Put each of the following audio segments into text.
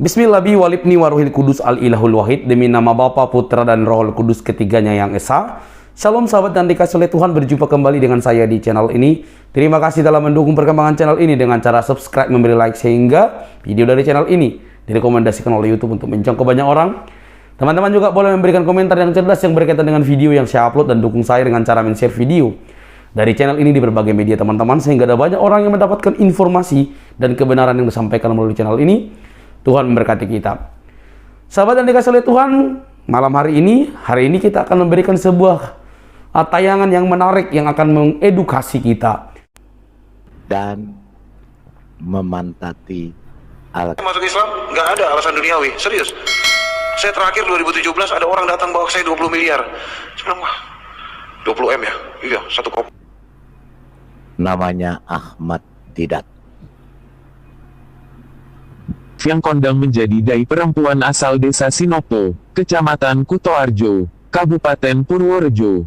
Bismillah bi walibni waruhil kudus al-ilahul wahid. Demi nama Bapa, Putra, dan Rohul Kudus ketiganya yang esa. Shalom sahabat dan dikasih oleh Tuhan, berjumpa kembali dengan saya di channel ini. Terima kasih telah mendukung perkembangan channel ini dengan cara subscribe, memberi like, sehingga video dari channel ini direkomendasikan oleh YouTube untuk menjangkau banyak orang. Teman-teman juga boleh memberikan komentar yang cerdas yang berkaitan dengan video yang saya upload, dan dukung saya dengan cara men-share video dari channel ini di berbagai media teman-teman, sehingga ada banyak orang yang mendapatkan informasi dan kebenaran yang disampaikan melalui channel ini. Tuhan memberkati kita. Sahabat dan dikasih oleh Tuhan, malam hari ini kita akan memberikan sebuah tayangan yang menarik yang akan mengedukasi kita dan memantati masuk Islam nggak ada alasan duniawi, serius. Saya terakhir 2017 ada orang datang bawa ke saya 20 miliar. Saya bilang, wah, 20 M ya? Iya, satu kopi. namanya Ahmad Didat. yang kondang menjadi dai perempuan asal desa Sinopo, Kecamatan Kutoarjo, Kabupaten Purworejo.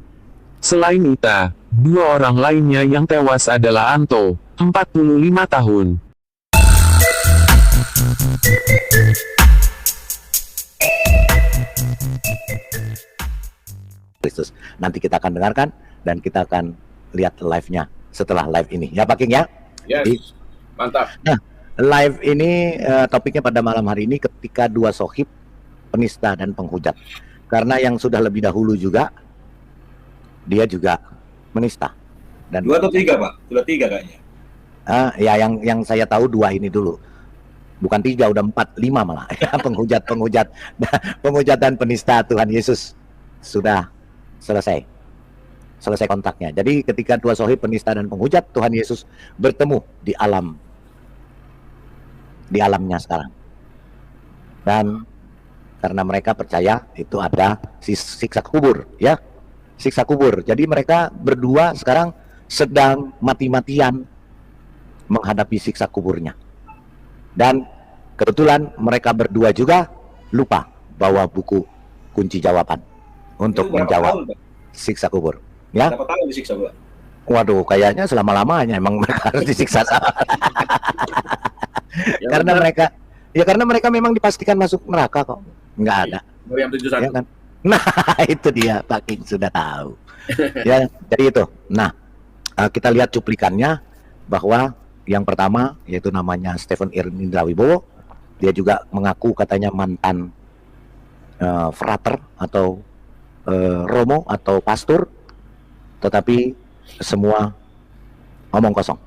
Selain Ita, dua orang lainnya yang tewas adalah Anto, 45 tahun. Kristus. Nanti kita akan dengarkan dan kita akan lihat live-nya setelah live ini. Ya Pak King ya? Yes, Jadi, mantap. Nah, live ini topiknya pada malam hari ini ketika dua sohib, penista dan penghujat. Karena yang sudah lebih dahulu juga, dia juga menista. Dan 2 atau 3, Pak? Sudah 3 kayaknya. ya yang saya tahu dua ini dulu. Bukan 3, udah 4, 5 malah. Penghujat dan penista Tuhan Yesus sudah selesai kontaknya. Jadi ketika dua sohib, penista dan penghujat, Tuhan Yesus bertemu di alamnya sekarang. Dan karena mereka percaya itu ada siksa kubur, ya. Siksa kubur. Jadi mereka berdua sekarang sedang mati-matian menghadapi siksa kuburnya. Dan kebetulan mereka berdua juga lupa bawa buku kunci jawaban untuk Itu berapa menjawab tahun, Pak? siksa kubur. Ya. Berapa tahun disiksa, Pak? Waduh, kayaknya selama-lamanya emang mereka harus disiksa. Ya, Karena benar. mereka memang dipastikan masuk neraka kok. Nggak ada. Meriam 71. Ya kan? Nah, itu dia Pak King sudah tahu. Ya, jadi itu. Nah, kita lihat cuplikannya bahwa yang pertama yaitu namanya Stephen Indra Wibowo. Dia juga mengaku katanya mantan frater atau romo atau pastor, tetapi semua omong kosong.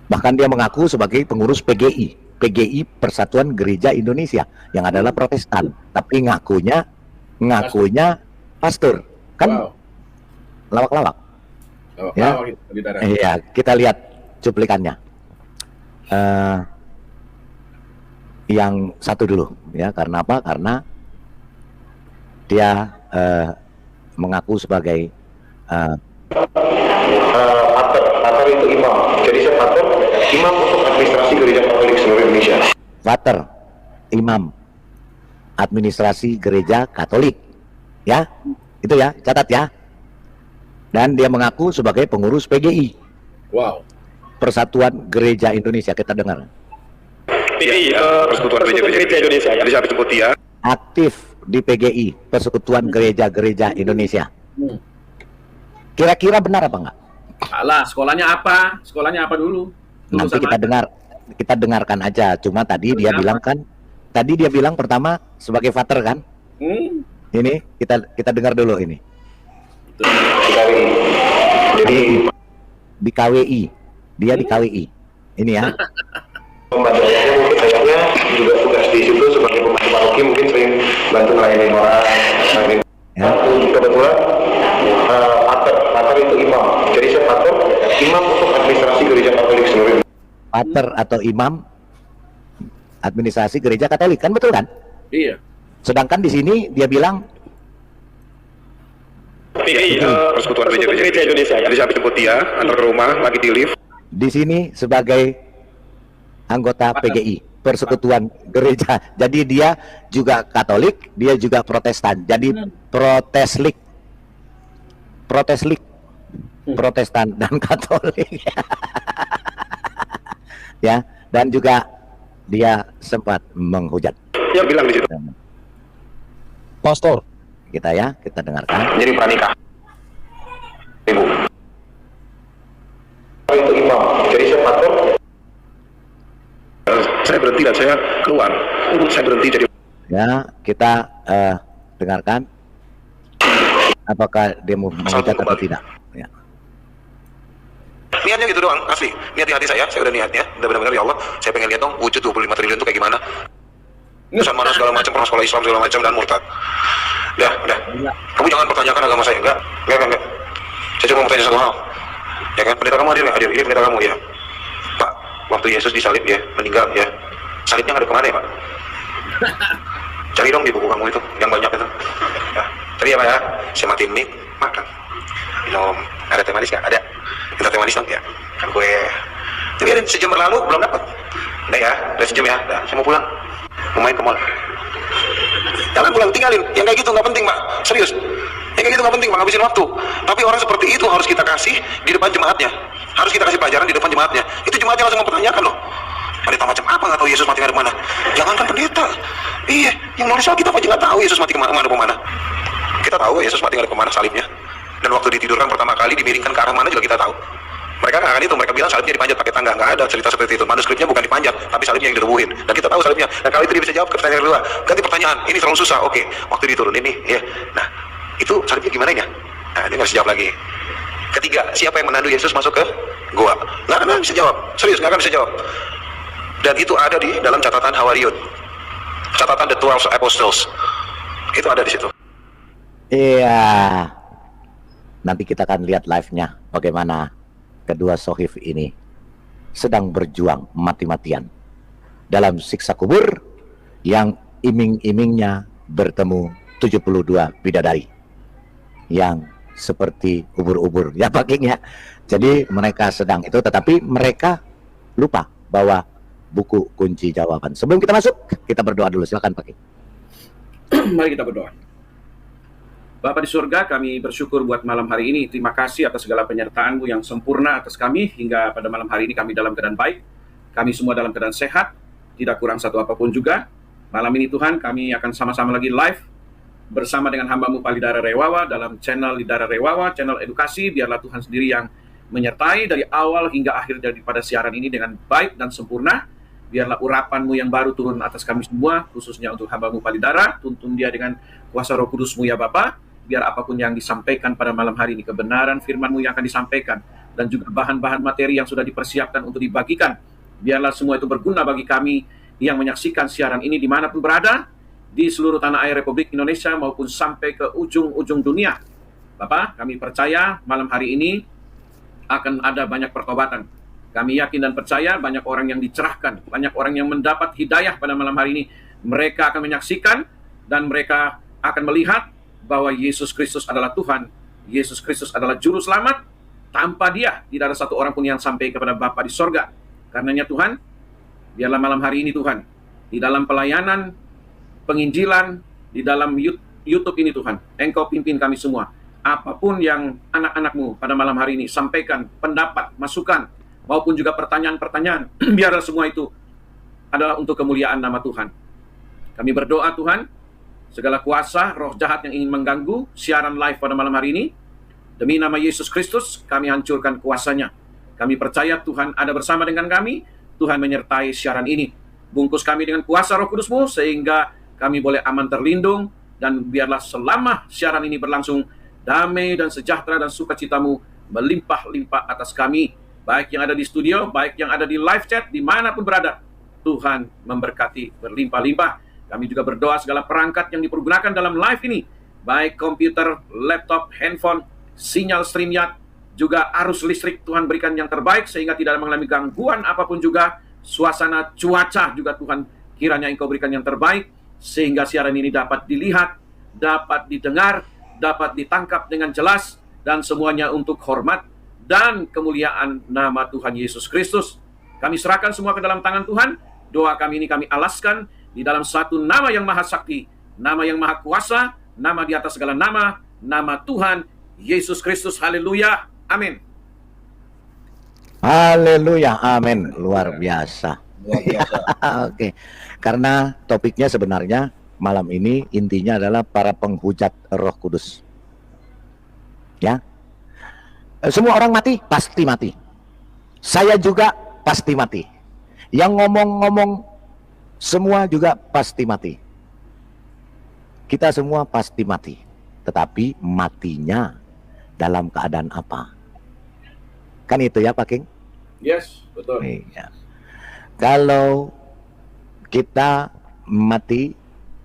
Bahkan dia mengaku sebagai pengurus PGI Persatuan Gereja Indonesia yang adalah Protestan, tapi ngakunya pastor, kan? Wow. Lawak-lawak. Oh, Ya. gitu, gitaran. Iya, kita lihat cuplikannya. Yang satu dulu, ya. Karena apa? Karena dia mengaku sebagai Pater itu imam. Jadi saya pater, imam untuk administrasi gereja Katolik seluruh Indonesia. pater, imam, administrasi gereja Katolik, ya. Itu ya, catat ya. Dan dia mengaku sebagai pengurus PGI, Wow. Persatuan Gereja Indonesia. Kita dengar. PGI, Persekutuan Gereja Indonesia. Jadi saya sebut dia. Aktif di PGI, Persekutuan Gereja-Gereja Indonesia. Kira-kira benar apa enggak? Alah, sekolahnya apa? Sekolahnya apa dulu? Nanti kita dengarkan aja. Cuma tadi dia Apa? bilang kan, tadi dia bilang pertama sebagai father kan. Hmm. Ini kita dengar dulu ini. Jadi Di KWI. Dia di KWI. Ini ya. pembantu ayahnya juga tugas di situ sebagai pembantu paroki, mungkin sering bantu melayani orang. Ya. Kebetulan pater itu imam. Jadi saya pater, imam untuk administrasi gereja Katolik seluruh Indonesia. Pater atau imam administrasi gereja Katolik, kan betul kan? Iya. Sedangkan di sini dia bilang PGI, Persekutuan Gereja Indonesia. Jadi saya jemput dia, antar ke rumah, lagi di lift. di sini sebagai anggota PGI, Persekutuan Gereja. Jadi dia juga Katolik, dia juga Protestan. Jadi Proteslik, Protestan dan Katolik. Ya, dan juga dia sempat menghujat. Yang bilang di situ. Pastor, Kita dengarkan. Jadi pranikah. Ibu. Itu imam. Jadi saya pastor. Saya berhenti dan saya keluar. Saya berhenti jadi. Ya, kita dengarkan. Apakah dia mau menghujat atau tidak? Ya. Niatnya gitu doang, asli. Niat di hati saya udah niatnya. Udah benar-benar ya Allah, saya pengen lihat dong wujud 25 triliun itu kayak gimana. Urusan mana segala macam, pernah sekolah Islam segala macam dan murtad. Udah. Kamu jangan pertanyakan agama saya, enggak. Saya cuma mau tanya satu hal. Ya kan, pendeta kamu hadir nggak? Hadir. Ini pendeta kamu ya. Pak, waktu Yesus disalib ya, meninggal ya. Salibnya nggak ada kemana ya Pak? Cari dong di buku kamu itu, yang banyak itu. Ya. Tadi ya Pak ya, saya matiin mic, makan. Minum, ada teh manis nggak? Ada. Minta teh manis dong ya. Kan gue. Tapi ada sejam berlalu belum dapat. Udah sejam ya. Saya mau pulang. Mau main ke mall. Jangan pulang, tinggalin. Yang kayak gitu nggak penting Pak. Serius. Yang kayak gitu nggak penting Pak, ngabisin waktu. Tapi orang seperti itu harus kita kasih di depan jemaatnya. Harus kita kasih pelajaran di depan jemaatnya. Itu jemaatnya langsung mempertanyakan loh. Pendeta macam apa nggak tahu Yesus mati nggak ada kemana? Jangankan pendeta. Iya, yang nulis Alkitab aja nggak tahu Yesus mati kemana. Kita tahu Yesus mati nggak ada kemana salibnya. Dan waktu ditidurkan pertama kali dimiringkan ke arah mana juga kita tahu. Mereka nggak akan itu, mereka bilang salibnya dipanjat pakai tangga. Nggak ada cerita seperti itu. Manuskripnya bukan dipanjat, tapi salibnya yang direbuhin. Dan kita tahu salibnya. Dan kalau itu dia bisa jawab ke pertanyaan kedua. Ganti pertanyaan, ini terlalu susah. Oke, waktu diturunin nih, ya. Nah, itu salibnya gimana ya? Nah, dia nggak bisa jawab lagi. Ketiga, siapa yang menandu Yesus masuk ke gua? Nggak akan bisa jawab. Serius, nggak akan bisa jawab. Dan itu ada di dalam catatan Hawariut. Catatan The 12 Apostles. Itu ada di situ. Iya. Nanti kita akan lihat live-nya bagaimana kedua sohif ini sedang berjuang mati-matian dalam siksa kubur yang iming-imingnya bertemu 72 bidadari yang seperti ubur-ubur ya Pak King ya. Jadi mereka sedang itu, tetapi mereka lupa bahwa buku kunci jawaban. Sebelum kita masuk, kita berdoa dulu. Silakan Pak King. Mari kita berdoa. Bapa di surga, kami bersyukur buat malam hari ini. Terima kasih atas segala penyertaan-Mu yang sempurna atas kami, hingga pada malam hari ini kami dalam keadaan baik. Kami semua dalam keadaan sehat, tidak kurang satu apapun juga. Malam ini Tuhan, kami akan sama-sama lagi live bersama dengan hamba-Mu Pak Lidara Rewawa dalam channel Lidara Rewawa, channel edukasi. Biarlah Tuhan sendiri yang menyertai dari awal hingga akhir daripada siaran ini dengan baik dan sempurna. Biarlah urapan-Mu yang baru turun atas kami semua, khususnya untuk hamba-Mu Pak Lidara. Tuntun dia dengan kuasa Roh Kudus-Mu ya Bapa. Biar apapun yang disampaikan pada malam hari ini, kebenaran firman-Mu yang akan disampaikan, dan juga bahan-bahan materi yang sudah dipersiapkan untuk dibagikan, biarlah semua itu berguna bagi kami yang menyaksikan siaran ini dimanapun berada, di seluruh tanah air Republik Indonesia maupun sampai ke ujung-ujung dunia. Bapak, kami percaya malam hari ini akan ada banyak pertobatan. Kami yakin dan percaya banyak orang yang dicerahkan, banyak orang yang mendapat hidayah pada malam hari ini. Mereka akan menyaksikan dan mereka akan melihat bahwa Yesus Kristus adalah Tuhan, Yesus Kristus adalah Juru Selamat. Tanpa Dia, tidak ada satu orang pun yang sampai kepada Bapa di sorga. Karenanya Tuhan, biarlah malam hari ini Tuhan, di dalam pelayanan, penginjilan, di dalam YouTube ini Tuhan, Engkau pimpin kami semua. Apapun yang anak-anak-Mu pada malam hari ini sampaikan, pendapat, masukan, maupun juga pertanyaan-pertanyaan, biarlah semua itu adalah untuk kemuliaan nama Tuhan. Kami berdoa Tuhan, segala kuasa, roh jahat yang ingin mengganggu siaran live pada malam hari ini, demi nama Yesus Kristus, kami hancurkan kuasanya. Kami percaya Tuhan ada bersama dengan kami, Tuhan menyertai siaran ini. Bungkus kami dengan kuasa Roh Kudus-Mu, sehingga kami boleh aman terlindung, dan biarlah selama siaran ini berlangsung, damai dan sejahtera dan sukacita-Mu melimpah-limpah atas kami, baik yang ada di studio, baik yang ada di live chat, dimanapun berada. Tuhan memberkati berlimpah-limpah. Kami juga berdoa segala perangkat yang dipergunakan dalam live ini, baik komputer, laptop, handphone, sinyal StreamYard, juga arus listrik Tuhan berikan yang terbaik, sehingga tidak mengalami gangguan apapun juga. Suasana cuaca juga Tuhan kiranya Engkau berikan yang terbaik, sehingga siaran ini dapat dilihat, dapat didengar, dapat ditangkap dengan jelas, dan semuanya untuk hormat dan kemuliaan nama Tuhan Yesus Kristus. Kami serahkan semua ke dalam tangan Tuhan. Doa kami ini kami alaskan di dalam satu nama yang maha sakti, nama yang maha kuasa, nama di atas segala nama, nama Tuhan Yesus Kristus. Haleluya, amin. Haleluya, amin. Luar biasa. Luar biasa. Oke, karena topiknya sebenarnya malam ini intinya adalah para penghujat Roh Kudus. Ya, semua orang mati pasti mati. Saya juga pasti mati. Yang ngomong-ngomong semua juga pasti mati. Kita semua pasti mati. Tetapi matinya dalam keadaan apa? Kan itu ya Pak King? Yes, betul. Iya. Kalau kita mati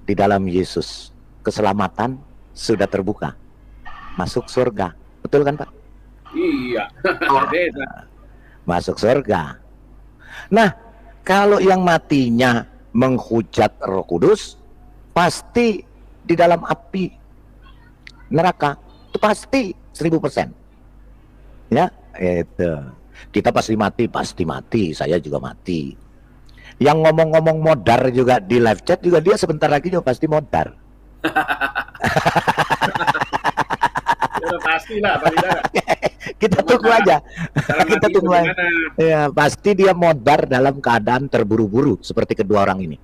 di dalam Yesus, keselamatan sudah terbuka, masuk surga, betul kan Pak? Iya. Beda. Masuk surga. Nah, kalau yang matinya menghujat Roh Kudus, pasti di dalam api neraka, itu pasti 1000%. Ya, itu. Kita pasti mati, saya juga mati. Yang ngomong-ngomong modar juga di live chat juga dia sebentar lagi juga pasti modar. Ya, pastilah, pastilah. Kita tunggu aja. Cara Kita mati tunggu aja. bagaimana? Ya, pasti dia modar dalam keadaan terburu-buru seperti kedua orang ini.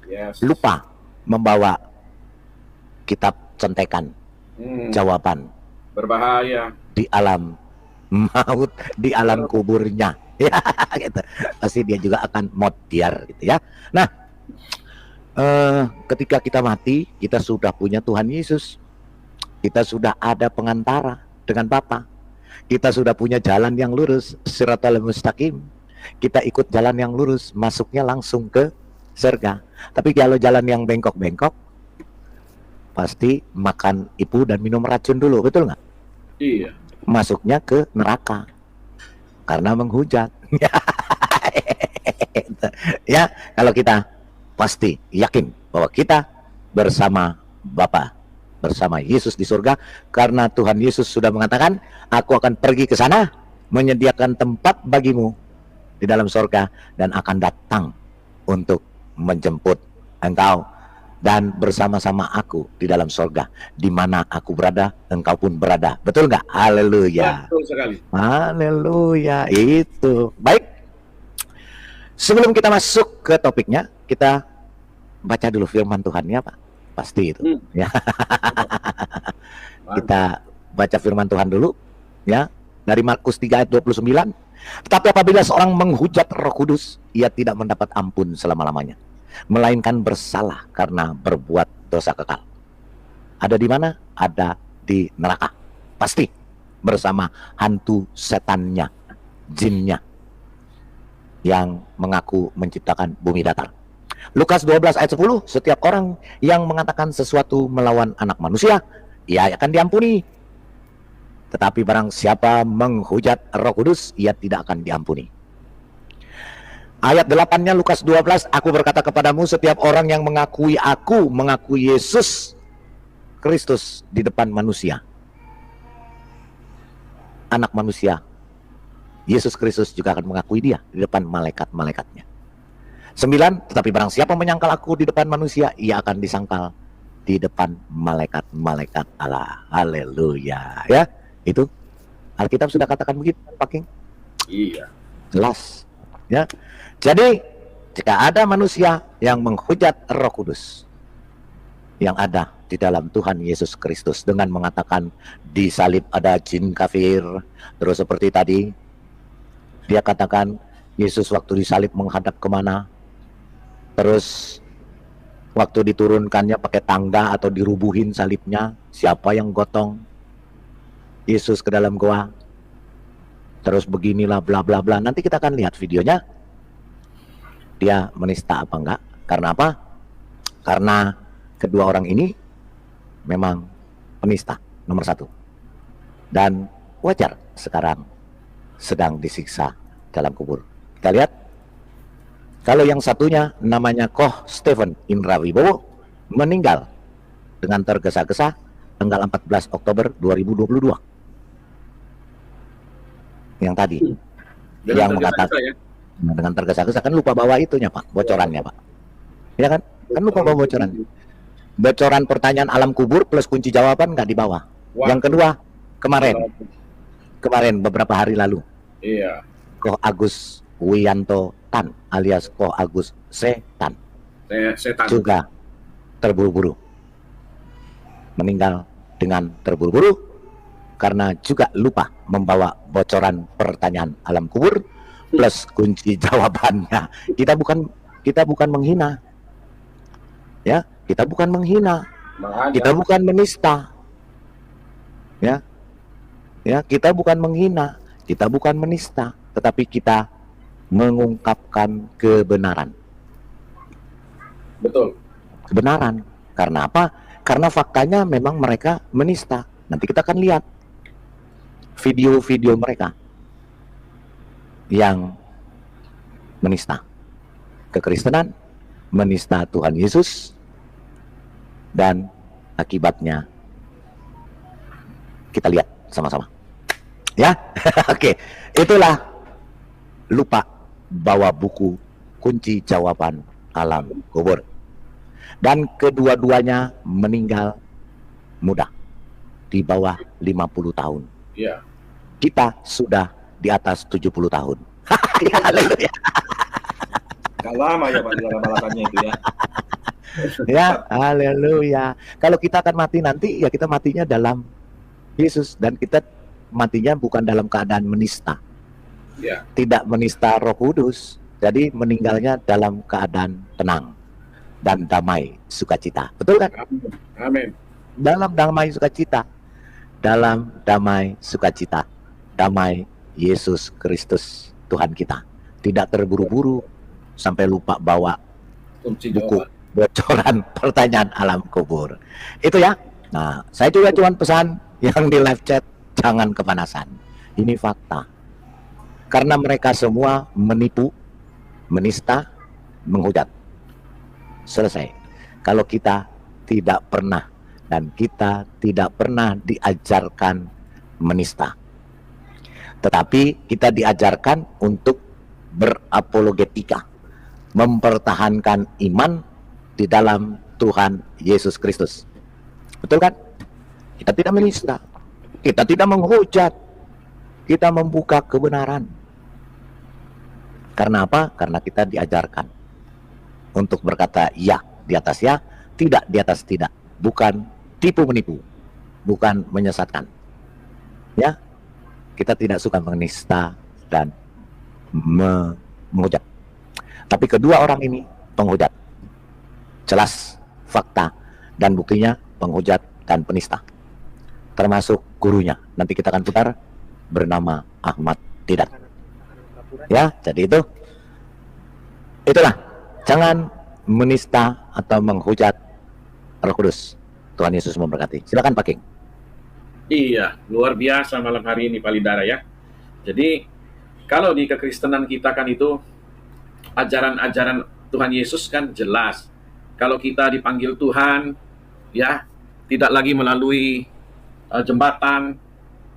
Yes. Lupa membawa kitab contekan jawaban Berbahaya. di alam maut, di alam kuburnya. Ya, gitu. Pasti dia juga akan modar gitu ya. Nah, ketika kita mati, kita sudah punya Tuhan Yesus. Kita sudah ada pengantara dengan Bapa. Kita sudah punya jalan yang lurus, Shiratal Mustaqim. Kita ikut jalan yang lurus, masuknya langsung ke surga. Tapi kalau jalan yang bengkok-bengkok, pasti makan ibu dan minum racun dulu, betul nggak? Iya. Masuknya ke neraka karena menghujat. Ya, kalau kita pasti yakin bahwa kita bersama Bapa, bersama Yesus di surga, karena Tuhan Yesus sudah mengatakan, aku akan pergi ke sana menyediakan tempat bagimu di dalam surga dan akan datang untuk menjemput engkau dan bersama-sama aku di dalam surga, di mana aku berada engkau pun berada. Betul nggak? Haleluya. Betul sekali. Haleluya. Itu baik. Sebelum kita masuk ke topiknya, kita baca dulu firman Tuhannya Pak. Pasti itu ya. Kita baca firman Tuhan dulu ya, dari Markus 3 ayat 29. Tetapi apabila seorang menghujat Roh Kudus, ia tidak mendapat ampun selama-lamanya, melainkan bersalah karena berbuat dosa kekal. Ada di mana? Ada di neraka. Pasti bersama hantu setannya, jinnya yang mengaku menciptakan bumi datar. Lukas 12 ayat 10, setiap orang yang mengatakan sesuatu melawan anak manusia, ia akan diampuni. Tetapi barang siapa menghujat Roh Kudus, ia tidak akan diampuni. Ayat 8-nya Lukas 12, aku berkata kepadamu, setiap orang yang mengakui aku, mengakui Yesus Kristus di depan manusia, anak manusia, Yesus Kristus juga akan mengakui dia di depan malaikat-malaikatnya. 9, tetapi barang siapa menyangkal aku di depan manusia, ia akan disangkal di depan malaikat-malaikat Allah. Haleluya. Ya, itu Alkitab sudah katakan begitu, Pak King? Iya. Jelas. Ya. Jadi, jika ada manusia yang menghujat Roh Kudus yang ada di dalam Tuhan Yesus Kristus dengan mengatakan di salib ada jin kafir, terus seperti tadi dia katakan Yesus waktu disalib menghadap kemana, terus waktu diturunkannya pakai tangga atau dirubuhin salibnya, siapa yang gotong Yesus ke dalam goa, terus beginilah bla bla bla. Nanti kita akan lihat videonya, dia menista apa enggak. Karena apa? Karena kedua orang ini memang penista nomor 1, dan wajar sekarang sedang disiksa dalam kubur. Kita lihat, kalau yang satunya namanya Koh Stephen Indra Wibowo meninggal dengan tergesa-gesa tanggal 14 Oktober 2022. Yang tadi yang mengatakan ya. dengan tergesa-gesa, kan lupa bawa itunya Pak, bocorannya Pak. Ya kan? Kan lupa bawa bocoran. Bocoran pertanyaan alam kubur plus kunci jawaban nggak dibawa. Wah. Yang kedua, kemarin beberapa hari lalu, Iya. Koh Agus Wiyanto Satan alias Ko Agus Setan Setan. juga terburu-buru. Meninggal dengan terburu-buru karena juga lupa membawa bocoran pertanyaan alam kubur plus kunci jawabannya. Kita bukan menghina. Ya, kita bukan menghina. Kita bukan menista. Ya. Ya, kita bukan menghina, kita bukan menista, tetapi kita mengungkapkan kebenaran. Betul. Kebenaran. Karena apa? Karena faktanya memang mereka menista. Nanti kita akan lihat video-video mereka yang menista kekristenan, menista Tuhan Yesus, dan akibatnya kita lihat sama-sama. Ya, oke. Itulah lupa bawa buku kunci jawaban alam kubur. Dan kedua-duanya meninggal muda, di bawah 50 tahun. Iya. Kita sudah di atas 70 tahun. Haleluya. Gak lama ya Pak balapannya itu ya. Ya, haleluya. Kalau kita akan mati nanti, ya kita matinya dalam Yesus, dan kita matinya bukan dalam keadaan menista. Iya. Tidak menista Roh Kudus. Jadi meninggalnya dalam keadaan tenang dan damai sukacita. Betul kan? Amin. Dalam damai sukacita. Dalam damai sukacita. Damai Yesus Kristus Tuhan kita. Tidak terburu-buru sampai lupa bawa Kunci buku jawaban. bocoran pertanyaan alam kubur. Itu ya. Nah, saya juga cuma pesan yang di live chat, jangan kepanasan. Ini fakta. Karena mereka semua menipu, menista, menghujat. Selesai. Kalau kita tidak pernah, dan kita tidak pernah diajarkan menista, tetapi kita diajarkan untuk berapologetika, mempertahankan iman di dalam Tuhan Yesus Kristus. Betul kan? Kita tidak menista, kita tidak menghujat, kita membuka kebenaran. Karena apa? Karena kita diajarkan untuk berkata ya di atas ya, tidak di atas tidak. Bukan tipu menipu, bukan menyesatkan. Ya, kita tidak suka menista dan menghujat. Tapi kedua orang ini penghujat. Jelas fakta dan buktinya penghujat dan penista. Termasuk gurunya. Nanti kita akan putar, bernama Ahmad Didat. Ya, jadi itulah, jangan menista atau menghujat Roh Kudus. Tuhan Yesus memberkati. Silakan Pak King. Iya, luar biasa malam hari ini Pak Lidara ya. Jadi kalau di kekristenan kita kan itu ajaran-ajaran Tuhan Yesus kan jelas. Kalau kita dipanggil Tuhan, ya tidak lagi melalui jembatan,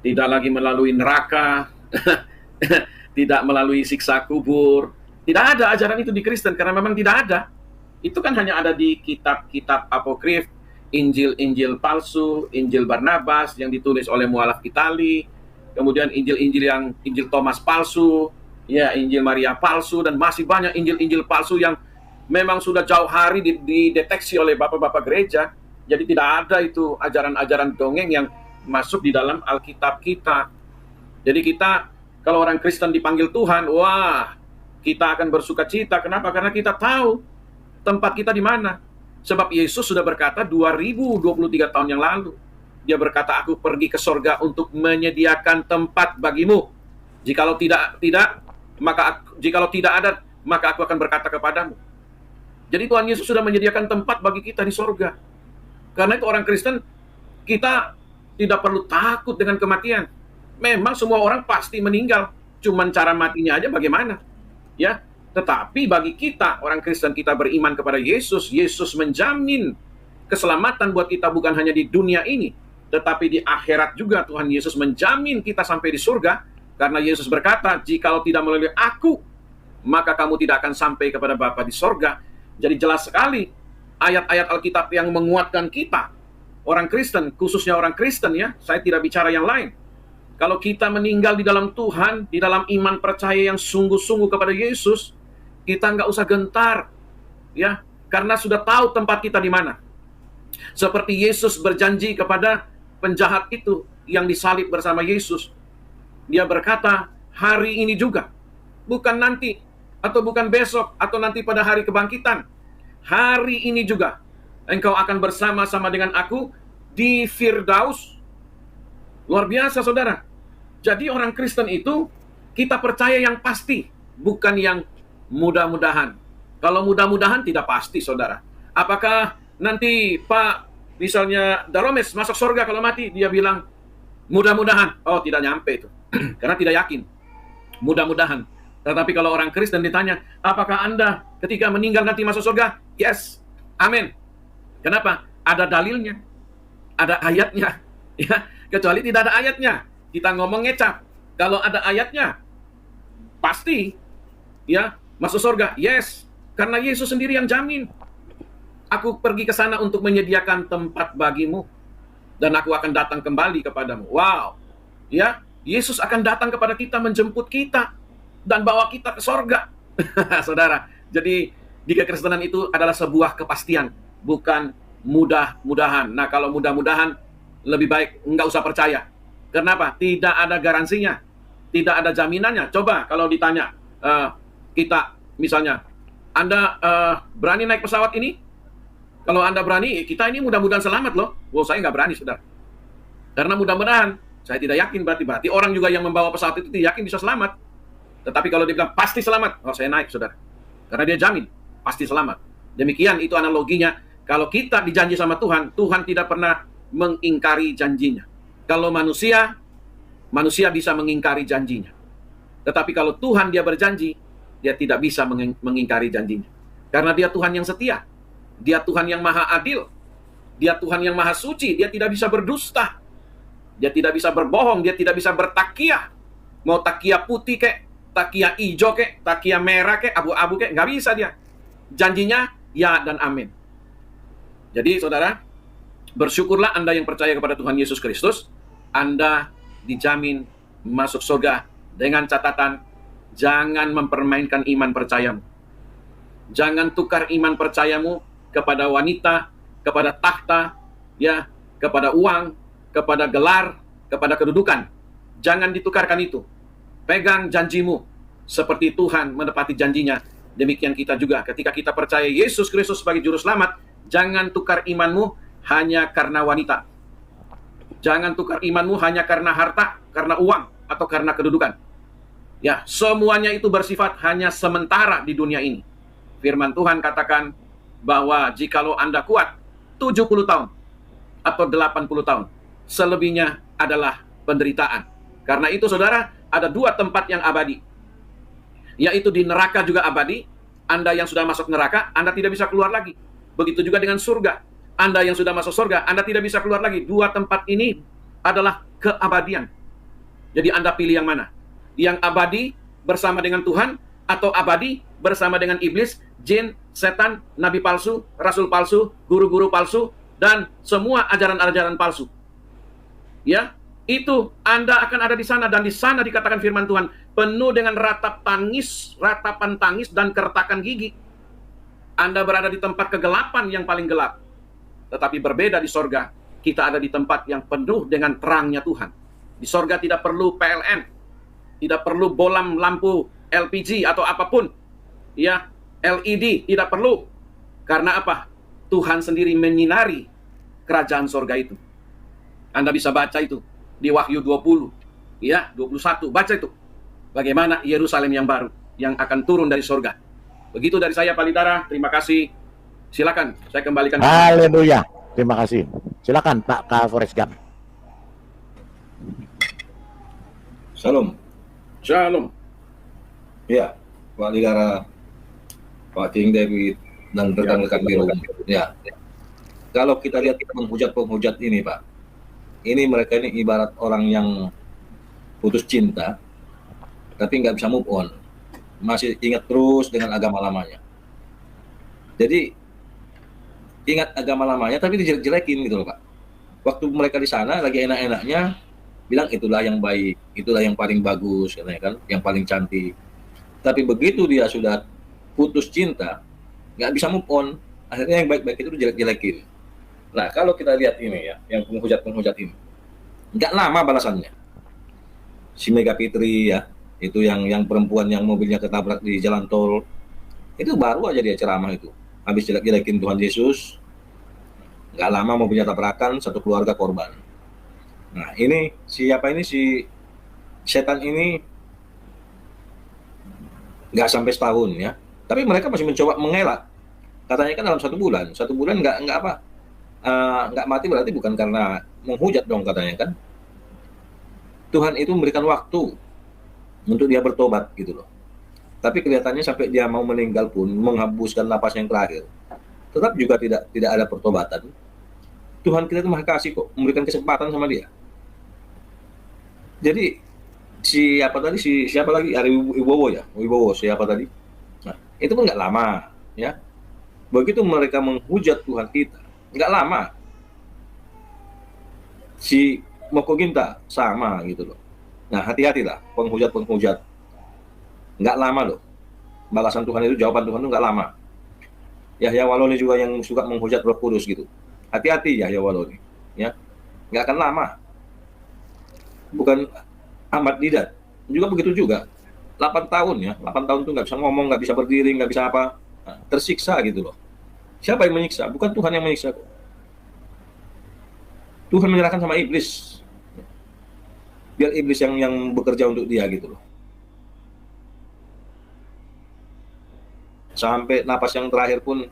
tidak lagi melalui neraka, tidak melalui siksa kubur. Tidak ada ajaran itu di Kristen karena memang tidak ada. Itu kan hanya ada di kitab-kitab apokrif, Injil-Injil palsu, Injil Barnabas yang ditulis oleh mualaf Itali, kemudian Injil Thomas palsu, ya Injil Maria palsu, dan masih banyak Injil-Injil palsu yang memang sudah jauh hari dideteksi oleh bapak-bapak gereja. Jadi tidak ada itu ajaran-ajaran dongeng yang masuk di dalam Alkitab kita. Jadi kita, kalau orang Kristen dipanggil Tuhan, wah, kita akan bersuka cita. Kenapa? Karena kita tahu tempat kita di mana. Sebab Yesus sudah berkata 2023 tahun yang lalu. Dia berkata, aku pergi ke sorga untuk menyediakan tempat bagimu. Jikalau tidak ada, maka aku akan berkata kepadamu. Jadi Tuhan Yesus sudah menyediakan tempat bagi kita di sorga. Karena itu orang Kristen, kita tidak perlu takut dengan kematian. Memang semua orang pasti meninggal. Cuman cara matinya aja bagaimana. Ya, tetapi bagi kita, orang Kristen, kita beriman kepada Yesus. Yesus menjamin keselamatan buat kita bukan hanya di dunia ini, tetapi di akhirat juga. Tuhan Yesus menjamin kita sampai di surga. Karena Yesus berkata, jikalau tidak melalui aku, maka kamu tidak akan sampai kepada Bapa di sorga. Jadi jelas sekali ayat-ayat Alkitab yang menguatkan kita, orang Kristen, khususnya orang Kristen ya, saya tidak bicara yang lain. Kalau kita meninggal di dalam Tuhan, di dalam iman percaya yang sungguh-sungguh kepada Yesus, kita nggak usah gentar, ya, karena sudah tahu tempat kita di mana. Seperti Yesus berjanji kepada penjahat itu yang disalib bersama Yesus. Dia berkata, hari ini juga, bukan nanti, atau bukan besok, atau nanti pada hari kebangkitan. Hari ini juga, engkau akan bersama-sama dengan aku di Firdaus. Luar biasa, saudara. Jadi orang Kristen itu, kita percaya yang pasti, bukan yang mudah-mudahan. Kalau mudah-mudahan tidak pasti, saudara. Apakah nanti Pak, misalnya Daromes masuk surga kalau mati, dia bilang, mudah-mudahan. Oh, tidak nyampe itu. Karena tidak yakin. Mudah-mudahan. Tetapi kalau orang Kristen ditanya, apakah Anda ketika meninggal nanti masuk surga? Yes. Amin. Kenapa? Ada dalilnya. Ada ayatnya. Ya, kecuali tidak ada ayatnya, kita ngomong ngecap. Kalau ada ayatnya, pasti ya masuk surga. Yes. Karena Yesus sendiri yang jamin. Aku pergi ke sana untuk menyediakan tempat bagimu, dan aku akan datang kembali kepadamu. Wow. Ya, Yesus akan datang kepada kita, menjemput kita, dan bawa kita ke sorga. Saudara, jadi di kekristenan itu adalah sebuah kepastian, bukan mudah-mudahan. Nah, kalau mudah-mudahan, lebih baik nggak usah percaya. Kenapa? Tidak ada garansinya, tidak ada jaminannya. Coba kalau ditanya, kita misalnya, Anda berani naik pesawat ini? Kalau Anda berani, kita ini mudah-mudahan selamat loh. Wow, saya nggak berani, saudara. Karena mudah-mudahan, saya tidak yakin, berarti orang juga yang membawa pesawat itu tidak yakin bisa selamat. Tetapi kalau dia bilang pasti selamat, oh saya naik, saudara. Karena dia jamin pasti selamat. Demikian itu analoginya. Kalau kita dijanji sama Tuhan, Tuhan tidak pernah mengingkari janjinya. Kalau manusia bisa mengingkari janjinya. Tetapi kalau Tuhan dia berjanji, dia tidak bisa mengingkari janjinya. Karena dia Tuhan yang setia. Dia Tuhan yang maha adil. Dia Tuhan yang maha suci. Dia tidak bisa berdusta. Dia tidak bisa berbohong. Dia tidak bisa bertakiah. Mau takiah putih kek, takiah hijau kek, takiah merah kek, abu-abu kek, nggak bisa dia. Janjinya ya dan amin. Jadi saudara, bersyukurlah Anda yang percaya kepada Tuhan Yesus Kristus. Anda dijamin masuk surga dengan catatan jangan mempermainkan iman percayamu. Jangan tukar iman percayamu kepada wanita, kepada takhta, ya, kepada uang, kepada gelar, kepada kedudukan. Jangan ditukarkan itu. Pegang janjimu seperti Tuhan menepati janjinya. Demikian kita juga ketika kita percaya Yesus Kristus sebagai juru selamat, jangan tukar imanmu hanya karena wanita. Jangan tukar imanmu hanya karena harta, karena uang, atau karena kedudukan. Ya, semuanya itu bersifat hanya sementara di dunia ini. Firman Tuhan katakan bahwa jikalau Anda kuat 70 tahun atau 80 tahun, selebihnya adalah penderitaan. Karena itu saudara, ada dua tempat yang abadi, yaitu di neraka juga abadi. Anda yang sudah masuk neraka, Anda tidak bisa keluar lagi. Begitu juga dengan surga. Anda yang sudah masuk surga, Anda tidak bisa keluar lagi. Dua tempat ini adalah keabadian. Jadi Anda pilih yang mana? Yang abadi bersama dengan Tuhan, atau abadi bersama dengan iblis, jin, setan, nabi palsu, rasul palsu, guru-guru palsu, dan semua ajaran-ajaran palsu. Ya, itu Anda akan ada di sana, dan di sana dikatakan firman Tuhan penuh dengan ratapan tangis dan kertakan gigi. Anda berada di tempat kegelapan yang paling gelap. Tetapi berbeda di sorga, kita ada di tempat yang penuh dengan terangnya Tuhan. Di sorga tidak perlu PLN, tidak perlu bolam lampu LPG atau apapun, ya, LED tidak perlu. Karena apa? Tuhan sendiri menyinari kerajaan sorga itu. Anda bisa baca itu di Wahyu 20, ya, 21, baca itu. Bagaimana Yerusalem yang baru yang akan turun dari sorga. Begitu dari saya, Pak Lidara. Terima kasih. Silakan, saya kembalikan. Haleluya. Terima kasih. Silakan Pak Kapolres Gam. Shalom. Shalom. Ya, Pak Ligara, Pak King David, dan rekan-rekan di rumah. Ya. Kalau kita lihat penghujat-penghujat ini, Pak, ini mereka ini ibarat orang yang putus cinta, tapi nggak bisa move on. Masih ingat terus dengan agama lamanya. Jadi, ingat agama lamanya, tapi dijelek-jelekin gitu loh, Pak. Waktu mereka di sana, lagi enak-enaknya, bilang itulah yang baik, itulah yang paling bagus, katanya kan, yang paling cantik. Tapi begitu dia sudah putus cinta, nggak bisa move on, akhirnya yang baik-baik itu jelek-jelekin. Nah, kalau kita lihat ini ya, yang penghujat-penghujat ini, nggak lama balasannya. Si Mega Fitri ya, itu yang perempuan yang mobilnya ketabrak di jalan tol, itu baru aja dia ceramah itu. Habis jelek-jelekin Tuhan Yesus, nggak lama mobilnya tabrakan, satu keluarga korban. Nah, ini siapa ini si setan ini nggak sampai setahun ya, tapi mereka masih mencoba mengelak. Katanya kan dalam 1 bulan, 1 bulan nggak apa, nggak mati berarti bukan karena menghujat dong katanya kan. Tuhan itu memberikan waktu untuk dia bertobat gitu loh. Tapi kelihatannya sampai dia mau meninggal pun menghembuskan napas yang terakhir, tetap juga tidak ada pertobatan. Tuhan kita itu Maha Kasih kok, memberikan kesempatan sama dia. Jadi siapa lagi Ari Wibowo ya, Wibowo siapa tadi? Nah, itu pun nggak lama ya. Begitu mereka menghujat Tuhan kita, nggak lama. Si Moko Ginta sama gitu loh. Nah, hati-hatilah penghujat. Nggak lama loh. Balasan Tuhan itu, jawaban Tuhan itu nggak lama. Yahya Waloni juga yang suka menghujat Roh Kudus gitu. Hati-hati Yahya Waloni, ya. Nggak akan lama. Bukan Ahmad Didat juga begitu juga. 8 tahun ya, 8 tahun tuh nggak bisa ngomong, nggak bisa berdiri, nggak bisa apa. Nah, tersiksa gitu loh. Siapa yang menyiksa? Bukan Tuhan yang menyiksa kok. Tuhan menyerahkan sama iblis. Biar iblis yang bekerja untuk dia gitu loh. Sampai napas yang terakhir pun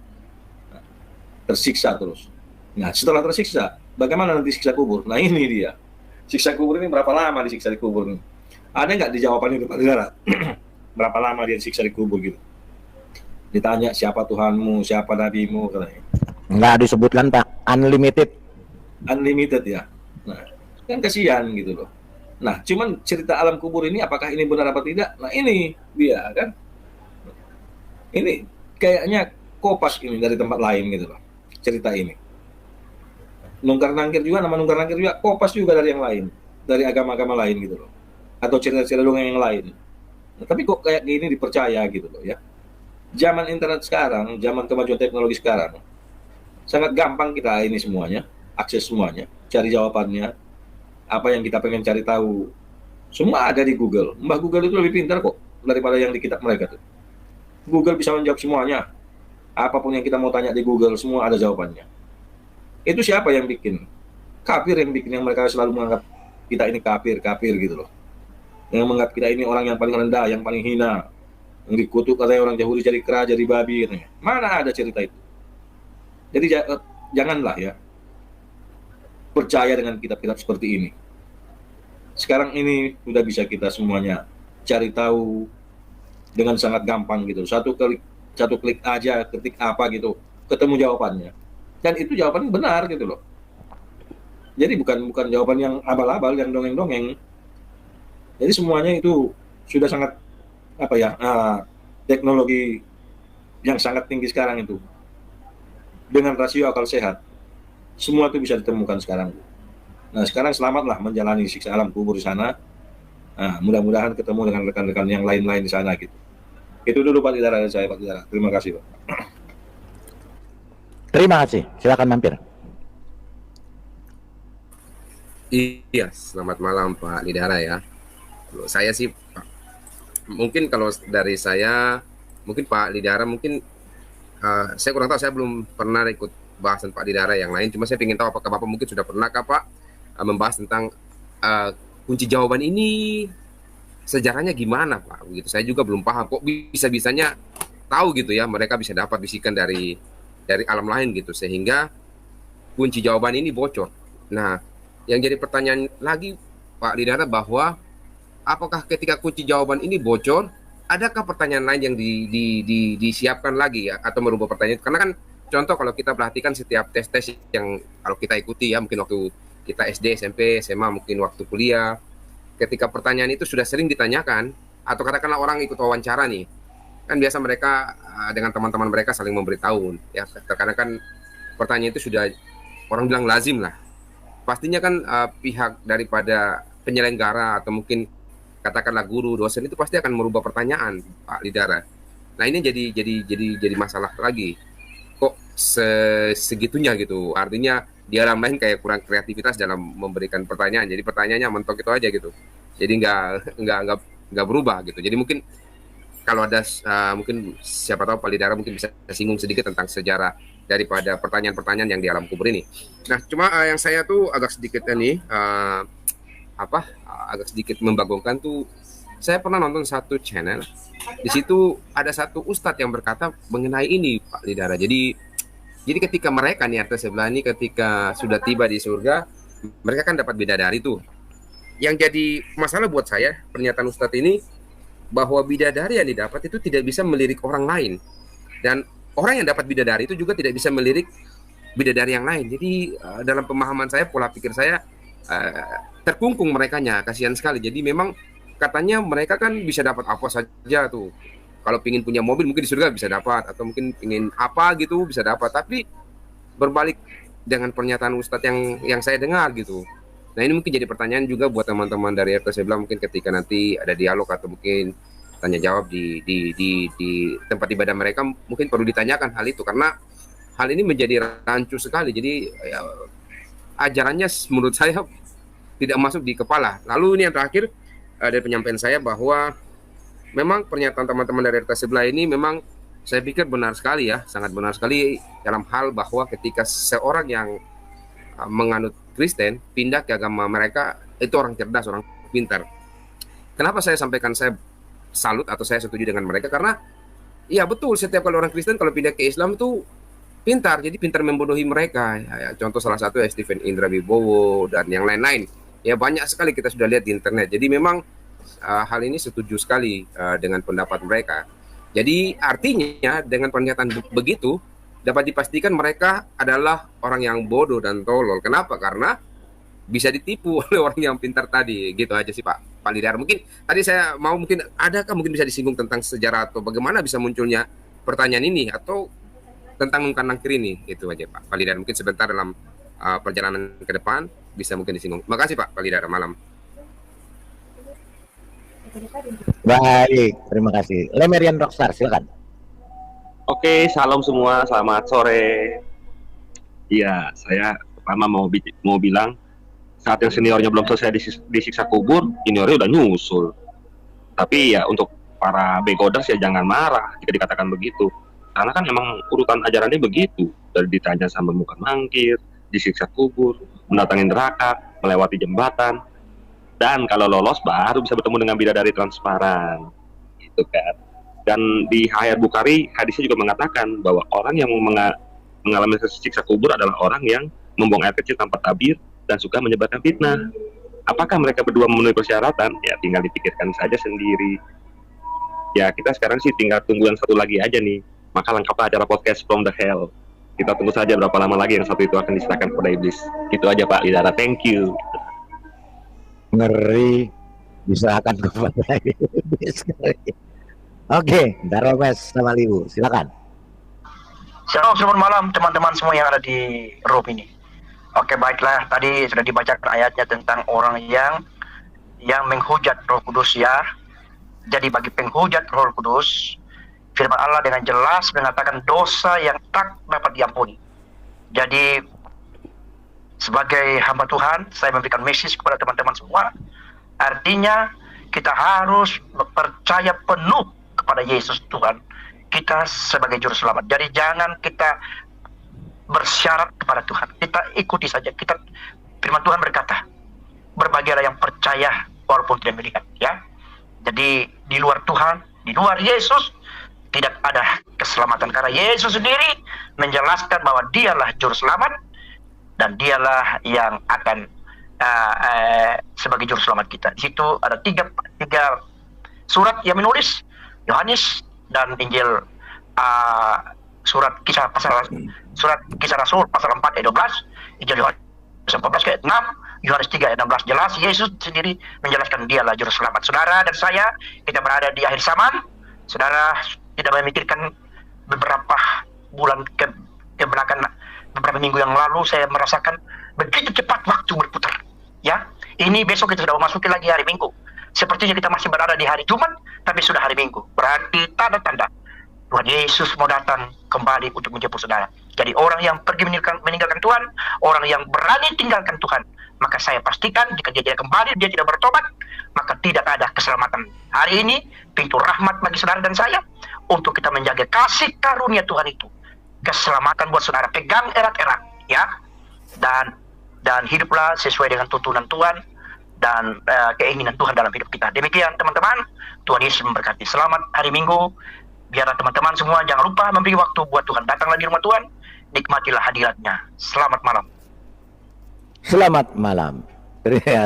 tersiksa terus. Nah, setelah tersiksa, bagaimana nanti siksa kubur? Nah, ini dia. Siksa kubur ini berapa lama disiksa di kubur ini? Ada nggak di jawabannya itu, Pak Saudara? Berapa lama dia disiksa di kubur gitu? Ditanya siapa Tuhanmu, siapa nabimu, katanya. Nggak disebutkan Pak, unlimited. Unlimited ya. Nah, kan kasihan gitu loh. Nah, cuman cerita alam kubur ini apakah ini benar apa tidak? Nah, ini dia kan. Ini kayaknya kopas ini dari tempat lain gitu loh. Cerita ini. Nungkar nangkir juga, nama nungkar nangkir juga kopas juga dari yang lain, dari agama-agama lain gitu loh. Atau cerita-cerita dongeng yang lain. Nah, tapi kok kayak gini dipercaya gitu loh ya. Zaman internet sekarang, zaman kemajuan teknologi sekarang, sangat gampang kita ini semuanya, akses semuanya, cari jawabannya, apa yang kita pengen cari tahu, semua ada di Google. Mbah Google itu lebih pintar kok daripada yang di kitab mereka tuh. Google bisa menjawab semuanya. Apapun yang kita mau tanya di Google, semua ada jawabannya. Itu siapa yang bikin? Kafir yang bikin, yang mereka selalu menganggap kita ini kafir gitu loh. Yang menganggap kita ini orang yang paling rendah, yang paling hina, yang dikutuk katanya orang Yahudi jadi kera, jadi babi katanya. Mana ada cerita itu? Jadi janganlah ya percaya dengan kitab-kitab seperti ini. Sekarang ini sudah bisa kita semuanya cari tahu dengan sangat gampang gitu. Satu klik aja, ketik apa gitu, ketemu jawabannya. Dan itu jawabannya benar gitu loh. Jadi bukan jawaban yang abal-abal, yang dongeng-dongeng. Jadi semuanya itu sudah sangat apa ya, teknologi yang sangat tinggi sekarang itu. Dengan rasio akal sehat, semua itu bisa ditemukan sekarang. Nah, sekarang selamatlah menjalani siksa alam kubur di sana. Nah, mudah-mudahan ketemu dengan rekan-rekan yang lain-lain di sana gitu. Itu dulu Pak Lidara dari saya, Pak Lidara. Terima kasih, Pak. Terima kasih. Silakan mampir. Iya, selamat malam Pak Lidara ya. Kalau saya sih, Pak, mungkin kalau dari saya, mungkin Pak Lidara, mungkin saya kurang tahu, saya belum pernah ikut bahasan Pak Lidara yang lain. Cuma saya ingin tahu apakah Bapak mungkin sudah pernah Pak membahas tentang kunci jawaban ini, sejarahnya gimana Pak? Begitu. Saya juga belum paham kok bisa-bisanya tahu gitu ya, mereka bisa dapat bisikan dari alam lain gitu, sehingga kunci jawaban ini bocor. Nah, yang jadi pertanyaan lagi Pak Lidara bahwa apakah ketika kunci jawaban ini bocor, adakah pertanyaan lain yang disiapkan lagi ya, atau merubah pertanyaan? Karena kan contoh kalau kita perhatikan setiap tes-tes yang kalau kita ikuti ya, mungkin waktu kita SD, SMP, SMA, mungkin waktu kuliah, ketika pertanyaan itu sudah sering ditanyakan, atau katakanlah orang ikut wawancara nih, kan biasa mereka dengan teman-teman mereka saling memberitahu ya, terkadang kan pertanyaan itu sudah orang bilang lazim lah. Pastinya kan pihak daripada penyelenggara atau mungkin katakanlah guru, dosen itu pasti akan merubah pertanyaan Pak Lidara. Nah ini jadi masalah lagi. Kok segitunya gitu? Artinya di alam lain kayak kurang kreativitas dalam memberikan pertanyaan. Jadi pertanyaannya mentok itu aja gitu. Jadi nggak berubah gitu. Jadi mungkin kalau ada mungkin siapa tahu Pak Lidara mungkin bisa singgung sedikit tentang sejarah daripada pertanyaan-pertanyaan yang di alam kubur ini. Nah, cuma yang saya tuh agak sedikit nih agak sedikit membagongkan tuh, saya pernah nonton satu channel. Di situ ada satu ustadz yang berkata mengenai ini Pak Lidara. Jadi ketika mereka nih RT sebelah ini ketika sudah tiba di surga, mereka kan dapat bidadari tuh. Yang jadi masalah buat saya pernyataan ustadz ini bahwa bidadari yang didapat itu tidak bisa melirik orang lain, dan orang yang dapat bidadari itu juga tidak bisa melirik bidadari yang lain. Jadi dalam pemahaman saya, pola pikir saya, terkungkung merekanya, kasihan sekali. Jadi memang katanya mereka kan bisa dapat apa saja tuh. Kalau pingin punya mobil mungkin di surga bisa dapat, atau mungkin pingin apa gitu bisa dapat. Tapi berbalik dengan pernyataan Ustadz yang saya dengar gitu. Nah ini mungkin jadi pertanyaan juga buat teman-teman dari RT sebelah, mungkin ketika nanti ada dialog atau mungkin tanya jawab di tempat ibadah mereka, mungkin perlu ditanyakan hal itu, karena hal ini menjadi rancu sekali. Jadi ya, ajarannya menurut saya tidak masuk di kepala. Lalu ini yang terakhir dari penyampaian saya, bahwa memang pernyataan teman-teman dari RT sebelah ini memang saya pikir benar sekali ya, sangat benar sekali dalam hal bahwa ketika seorang yang menganut Kristen pindah ke agama mereka, itu orang cerdas, orang pintar. Kenapa saya sampaikan saya salut atau saya setuju dengan mereka? Karena iya betul, setiap kali orang Kristen kalau pindah ke Islam tuh pintar, jadi pintar membodohi mereka. Ya, contoh salah satu ya Stephen Indra Wibowo dan yang lain-lain. Ya banyak sekali kita sudah lihat di internet. Jadi memang hal ini setuju sekali dengan pendapat mereka. Jadi artinya dengan pernyataan begitu dapat dipastikan mereka adalah orang yang bodoh dan tolol. Kenapa? Karena bisa ditipu oleh orang yang pintar tadi. Gitu aja sih Pak Lidara. Mungkin tadi saya mau, mungkin adakah mungkin bisa disinggung tentang sejarah atau bagaimana bisa munculnya pertanyaan ini, atau tentang nungkan-nangkir ini. Itu aja Pak Lidara. Mungkin sebentar dalam perjalanan ke depan bisa mungkin disinggung. Terima kasih Pak Lidara, malam. Baik, terima kasih. Lemerian Rockstar, silakan. Oke, salam semua, selamat sore. Iya, saya pertama mau bilang, saat yang seniornya belum selesai disiksa kubur, juniornya udah nyusul. Tapi ya untuk para begoders ya jangan marah jika dikatakan begitu. Karena kan emang urutan ajarannya begitu. Dari ditanya sama muka mangkir, disiksa kubur, mendatangi neraka, melewati jembatan, dan kalau lolos baru bisa bertemu dengan bidadari transparan. Gitu kan. Dan di Hayat Bukhari hadisnya juga mengatakan bahwa orang yang mengalami siksa kubur adalah orang yang membuang air kecil tanpa tabir dan suka menyebarkan fitnah. Apakah mereka berdua memenuhi persyaratan? Ya tinggal dipikirkan saja sendiri. Ya kita sekarang sih tinggal tunggu yang satu lagi aja nih. Maka lengkaplah acara podcast From the Hell. Kita tunggu saja berapa lama lagi yang satu itu akan diserahkan kepada iblis. Itu aja Pak Lidara, thank you. Ngeri, diserahkan kepada iblis. Oke, Darwes sama Libu, silakan. Selamat malam teman-teman semua yang ada di room ini. Oke, baiklah, tadi sudah dibacakan ayatnya tentang orang yang menghujat Roh Kudus ya. Jadi bagi penghujat Roh Kudus, firman Allah dengan jelas mengatakan dosa yang tak dapat diampuni. Jadi sebagai hamba Tuhan, saya memberikan message kepada teman-teman semua. Artinya kita harus percaya penuh kepada Yesus Tuhan kita sebagai juru selamat. Jadi jangan kita bersyarat kepada Tuhan, kita ikuti saja. Firman Tuhan berkata, berbahagialah yang percaya walaupun tidak melihat ya. Jadi di luar Tuhan, di luar Yesus tidak ada keselamatan, karena Yesus sendiri menjelaskan bahwa dialah juru selamat dan dialah yang akan sebagai juru selamat kita. Di situ ada tiga surat yang menulis, Yohanes dan Injil, surat kisah Rasul pasal 4 ayat 12, Injil Yohanes 14 ayat 6, Yohanes 3 ayat 16. Jelas Yesus sendiri menjelaskan dialah juru selamat. Saudara dan saya, kita berada di akhir zaman. Saudara tidak memikirkan beberapa bulan ke belakang, beberapa minggu yang lalu saya merasakan begitu cepat waktu berputar. Ya, ini besok kita sudah memasuki lagi hari Minggu. Sepertinya kita masih berada di hari Jumat, tapi sudah hari Minggu. Berarti tanda-tanda Tuhan Yesus mau datang kembali untuk menjemput saudara. Jadi orang yang pergi meninggalkan Tuhan, orang yang berani tinggalkan Tuhan, maka saya pastikan jika dia tidak kembali, dia tidak bertobat, maka tidak ada keselamatan. Hari ini pintu rahmat bagi saudara dan saya untuk kita menjaga kasih karunia Tuhan itu. Keselamatan buat saudara, pegang erat-erat ya, dan hiduplah sesuai dengan tuntunan Tuhan dan keinginan Tuhan dalam hidup kita. Demikian teman-teman, Tuhan Yesus memberkati. Selamat hari Minggu. Biarlah teman-teman semua jangan lupa memberi waktu buat Tuhan. Datanglah di rumah Tuhan, nikmatilah hadiratnya. Selamat malam. Selamat malam.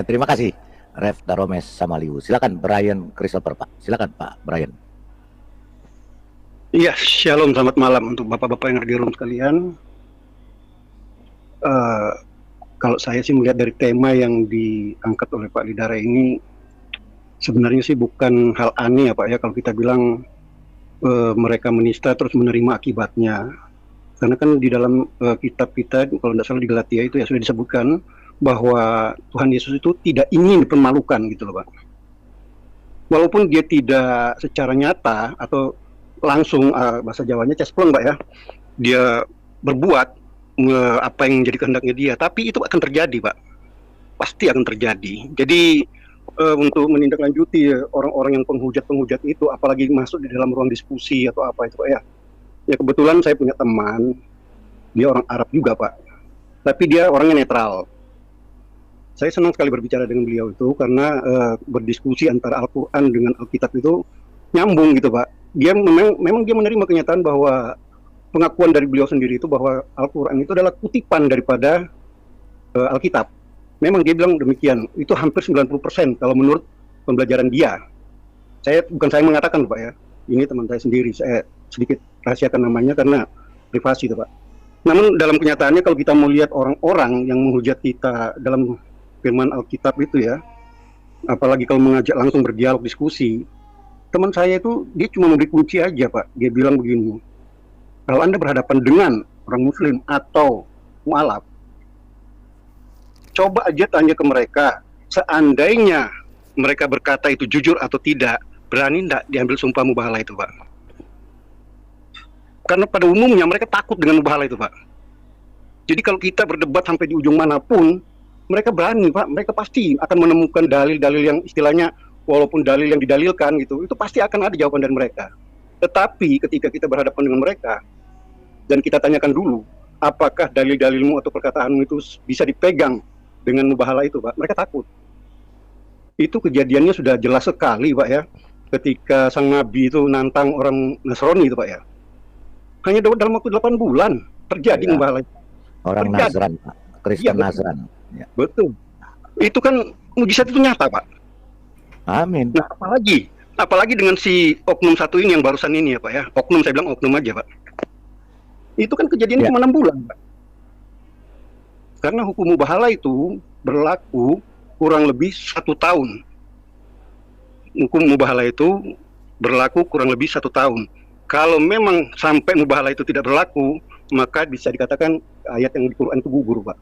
Terima kasih Ref Daromes Samaliu. Silakan Brian Christopher Pak. Silakan Pak Brian. Iya, shalom, selamat malam untuk bapak-bapak yang ada di room sekalian. Kalau saya sih melihat dari tema yang diangkat oleh Pak Lidara ini, sebenarnya sih bukan hal aneh ya Pak ya, kalau kita bilang mereka menista terus menerima akibatnya. Karena kan di dalam kitab kita, kalau tidak salah di Galatia itu ya sudah disebutkan bahwa Tuhan Yesus itu tidak ingin dipermalukan gitu loh Pak. Walaupun dia tidak secara nyata atau langsung bahasa Jawanya cesplong Pak ya, dia berbuat apa yang menjadi kehendaknya dia, tapi itu akan terjadi Pak, pasti akan terjadi. Jadi untuk menindaklanjuti orang-orang yang penghujat itu, apalagi masuk di dalam ruang diskusi atau apa itu Pak ya. Ya kebetulan saya punya teman, dia orang Arab juga Pak, tapi dia orangnya netral. Saya senang sekali berbicara dengan beliau itu karena berdiskusi antara Al-Quran dengan Alkitab itu nyambung gitu Pak. Dia memang dia menerima kenyataan bahwa pengakuan dari beliau sendiri itu bahwa Al-Quran itu adalah kutipan daripada Alkitab. Memang dia bilang demikian, itu hampir 90% kalau menurut pembelajaran dia. Bukan saya mengatakan Pak ya, ini teman saya sendiri, saya sedikit rahasiakan namanya karena privasi Pak. Namun dalam kenyataannya kalau kita mau lihat orang-orang yang menghujat kita dalam firman Alkitab itu ya, apalagi kalau mengajak langsung berdialog diskusi, teman saya itu dia cuma memberi kunci aja Pak. Dia bilang begini, kalau Anda berhadapan dengan orang Muslim atau mualaf, coba aja tanya ke mereka, seandainya mereka berkata itu jujur atau tidak, berani enggak diambil sumpah mubahalah itu Pak? Karena pada umumnya mereka takut dengan mubahalah itu Pak. Jadi kalau kita berdebat sampai di ujung manapun, mereka berani Pak, mereka pasti akan menemukan dalil-dalil yang istilahnya, walaupun dalil yang didalilkan gitu, itu pasti akan ada jawaban dari mereka. Tetapi ketika kita berhadapan dengan mereka, dan kita tanyakan dulu, apakah dalil-dalilmu atau perkataanmu itu bisa dipegang dengan mubahalah itu Pak, mereka takut. Itu kejadiannya sudah jelas sekali Pak ya, ketika sang Nabi itu nantang orang Nasrani itu Pak ya. Hanya dalam waktu 8 bulan terjadi ya, mubahalah. Orang Nasran Pak, Kristen ya, Nasran ya. Betul. Itu kan mujizat itu nyata Pak. Amin. Nah apalagi dengan si oknum satu ini yang barusan ini ya Pak ya, oknum, saya bilang oknum aja Pak. Itu kan kejadiannya cuma 6 bulan Pak. Karena hukum mubahalah itu berlaku kurang lebih 1 tahun. Hukum mubahalah itu berlaku kurang lebih 1 tahun. Kalau memang sampai mubahalah itu tidak berlaku, maka bisa dikatakan ayat yang di Quran itu gugur Pak.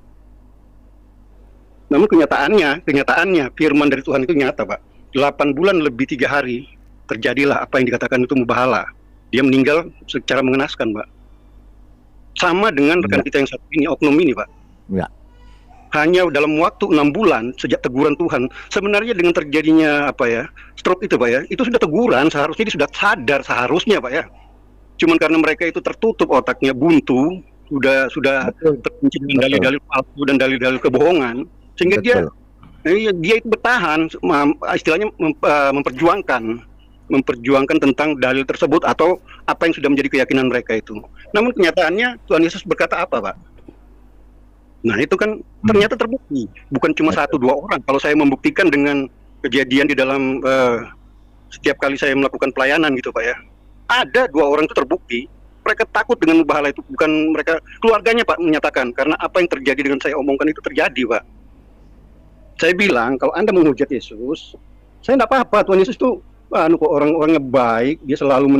Namun kenyataannya firman dari Tuhan itu nyata Pak. 8 bulan lebih 3 hari terjadilah apa yang dikatakan itu mubahalah. Dia meninggal secara mengenaskan Pak. Sama dengan rekan kita yang satu ini, oknum ini Pak. Ya. Hanya dalam waktu 6 bulan sejak teguran Tuhan. Sebenarnya dengan terjadinya apa ya, stroke itu Pak ya, itu sudah teguran, seharusnya dia sudah sadar seharusnya Pak ya. Cuman karena mereka itu tertutup otaknya, buntu, sudah terkunci dengan dalil-dalil palsu dan dalil-dalil kebohongan, sehingga dia itu bertahan, istilahnya memperjuangkan tentang dalil tersebut atau apa yang sudah menjadi keyakinan mereka itu. Namun kenyataannya Tuhan Yesus berkata apa Pak? Nah itu kan ternyata terbukti, bukan cuma 1-2 orang. Kalau saya membuktikan dengan kejadian di dalam setiap kali saya melakukan pelayanan gitu Pak ya, ada 2 orang itu terbukti. Mereka takut dengan mubahalah itu, bukan mereka, keluarganya Pak menyatakan, karena apa yang terjadi dengan saya omongkan itu terjadi Pak. Saya bilang kalau Anda menghujat Yesus, saya tidak apa-apa. Tuhan Yesus itu orang-orangnya baik, dia selalu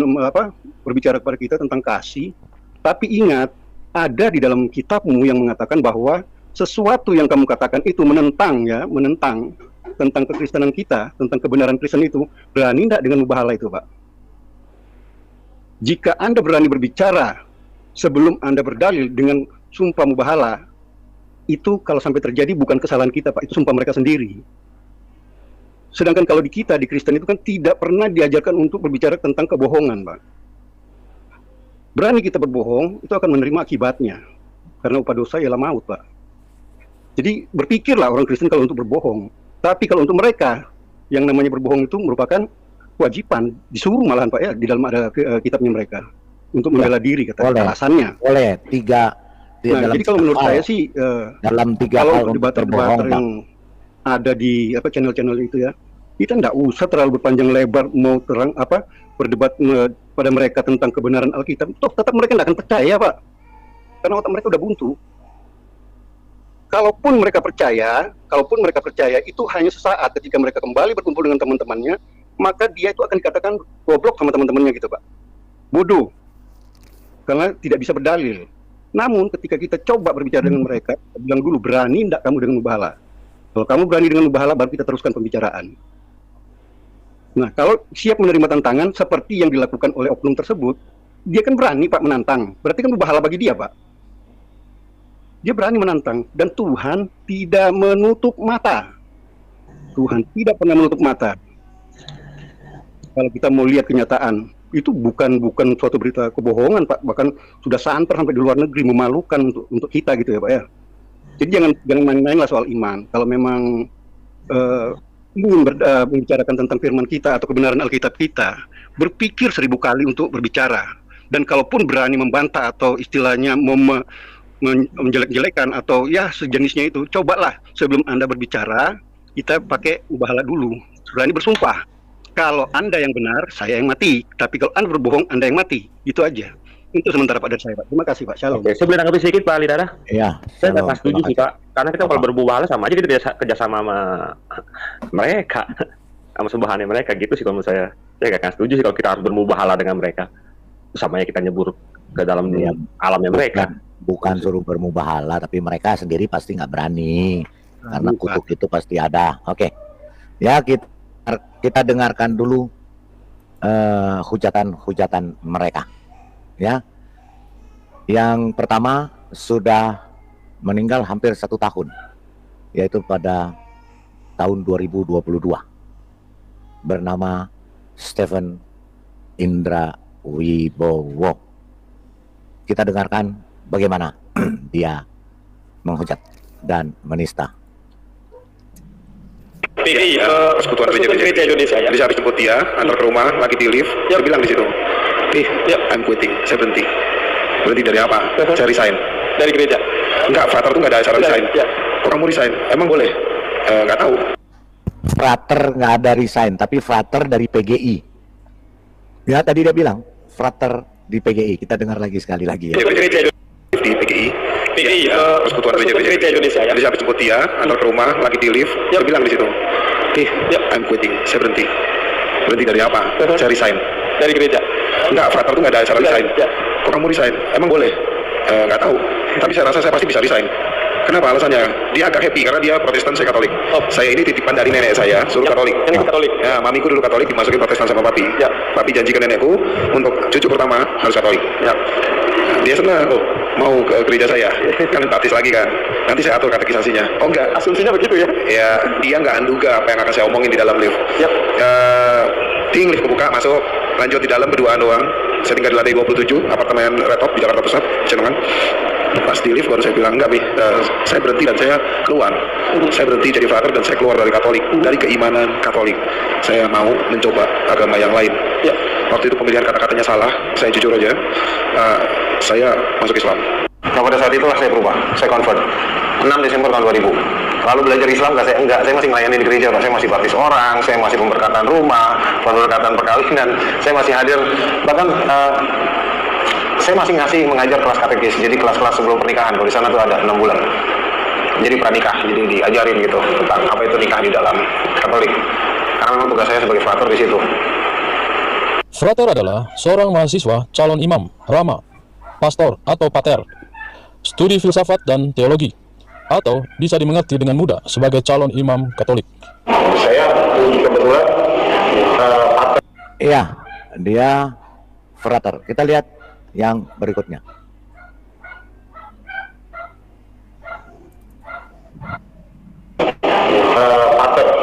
berbicara kepada kita tentang kasih. Tapi ingat, ada di dalam kitabmu yang mengatakan bahwa sesuatu yang kamu katakan itu menentang tentang kekristenan kita, tentang kebenaran Kristen itu, berani tidak dengan mubahalah itu Pak? Jika Anda berani berbicara sebelum Anda berdalil dengan sumpah mubahala, itu kalau sampai terjadi bukan kesalahan kita, Pak, itu sumpah mereka sendiri. Sedangkan kalau di kita, di Kristen itu kan tidak pernah diajarkan untuk berbicara tentang kebohongan, Pak. Berani kita berbohong, itu akan menerima akibatnya. Karena upah dosa ialah maut, Pak. Jadi berpikirlah orang Kristen kalau untuk berbohong. Tapi kalau untuk mereka, yang namanya berbohong itu merupakan kewajiban, disuruh malahan, Pak, ya, di dalam ada kitabnya mereka. Untuk membela diri, kata alasannya. Boleh, tiga. Nah, jadi kalau menurut saya sih, dalam 3 hal kalau debater-debater yang ada di channel-channel itu ya, kita nggak usah terlalu berpanjang lebar mau berdebat pada mereka tentang kebenaran Alkitab. Toh tetap mereka nggak akan percaya, Pak, karena otak mereka udah buntu. Kalaupun mereka percaya itu hanya sesaat ketika mereka kembali berkumpul dengan teman-temannya, maka dia itu akan dikatakan goblok sama teman-temannya gitu, Pak, bodoh, karena tidak bisa berdalil. Namun ketika kita coba berbicara dengan mereka, bilang dulu, berani enggak kamu dengan mubahala? Kalau kamu berani dengan mubahala, baru kita teruskan pembicaraan. Nah, kalau siap menerima tantangan seperti yang dilakukan oleh oknum tersebut, dia kan berani, Pak, menantang. Berarti kan mubahala bagi dia, Pak. Dia berani menantang, dan Tuhan tidak menutup mata. Tuhan tidak pernah menutup mata. Kalau kita mau lihat kenyataan, itu bukan suatu berita kebohongan, Pak, bahkan sudah santer sampai di luar negeri, memalukan untuk kita gitu ya, Pak, ya. Jadi jangan main-main lah soal iman. Kalau memang ingin membicarakan tentang firman kita atau kebenaran Alkitab kita, berpikir 1000 kali untuk berbicara. Dan kalaupun berani membantah atau istilahnya menjelek-jelekan atau ya sejenisnya itu, cobalah sebelum Anda berbicara, kita pakai mubahala dulu, berani bersumpah. Kalau Anda yang benar, saya yang mati. Tapi kalau Anda berbohong, Anda yang mati. Itu aja. Untuk sementara, Pak, dari saya, Pak. Terima kasih, Pak. Shalom. Oke, saya boleh tanggapi sedikit, Pak Lidara? Iya. Saya nggak setuju sih, Pak. Karena kita kalau bermubahala sama aja kita kerjasama sama mereka, sama sembahannya mereka gitu sih kalau menurut saya. Saya nggak akan setuju sih kalau kita harus bermubahala dengan mereka. Samanya kita nyebur ke dalam alamnya mereka. Bukan suruh bermubahala, tapi mereka sendiri pasti nggak berani. Karena kutuk itu pasti ada. Oke. Ya, kita dengarkan dulu hujatan mereka, ya. Yang pertama sudah meninggal hampir 1 tahun, yaitu pada tahun 2022, bernama Stephen Indra Wibowo. Kita dengarkan bagaimana dia menghujat dan menista. PGI, Persekutuan Gereja Indonesia. Jadi saya habis jemput dia, antar ke rumah, lagi di lift, dia bilang di situ, I'm quitting, saya berhenti. Berhenti dari apa? Saya resign. Dari gereja? Enggak, frater tuh nggak ada acara resign. Kok kamu resign? Emang boleh? Nggak tahu. Frater nggak ada resign, tapi frater dari PGI. Ya, tadi dia bilang, frater di PGI. Kita dengar lagi sekali lagi ya. Di PGI. Persekutuan Gereja Indonesia. Jadi saya habis jemput dia, antar ke rumah, lagi di lift, dia bilang di situ, I'm quitting, saya berhenti. Berhenti dari apa? Saya resign. Dari gereja? Enggak, frater tuh nggak ada acara resign. Kok kamu resign? Emang boleh? Nggak tahu. Tapi saya rasa saya pasti bisa resign. Kenapa alasannya? Dia agak happy karena dia Protestan, saya Katolik. Saya ini titipan dari nenek saya, suruh Katolik. Katolik. Ya, mamiku dulu Katolik, dimasukin Protestan sama papi. Papi janji ke nenekku untuk cucu pertama harus Katolik. Dia senang mau ke gereja saya, kan baptis lagi kan. Nanti saya atur katekisasinya. Oh enggak, asumsinya begitu ya? Ya, dia nggak menduga apa yang akan saya omongin di dalam lift. Ting, lift kebuka, masuk, lanjut di dalam berduaan doang. Saya tinggal di lantai 27, apartemen Red Top di Jakarta Pusat, Cenongan. Pas di lift baru saya bilang, enggak, saya berhenti dan saya keluar. Saya berhenti jadi frater dan saya keluar dari Katolik, dari keimanan Katolik. Saya mau mencoba agama yang lain. Waktu itu pemilihan kata-katanya salah, saya jujur aja. Saya masuk Islam. Nah, pada saat itulah saya berubah, saya convert. 6 Desember tahun 2000. Lalu belajar Islam nggak? Saya masih melayani di gereja, Pak. Saya masih baptis orang, saya masih pemberkatan rumah, pemberkatan perkawinan, saya masih hadir. Bahkan saya masih mengajar kelas katekis, jadi kelas-kelas sebelum pernikahan. Kalau di sana tuh ada 6 bulan. Jadi pranikah, jadi diajarin gitu tentang apa itu nikah di dalam Katolik. Karena memang tugas saya sebagai frater di situ. Frater adalah seorang mahasiswa calon imam, rama, pastor atau pater, studi filsafat dan teologi, atau bisa dimengerti dengan mudah sebagai calon imam Katolik. Saya kebetulan iya, dia Frater. Kita lihat yang berikutnya.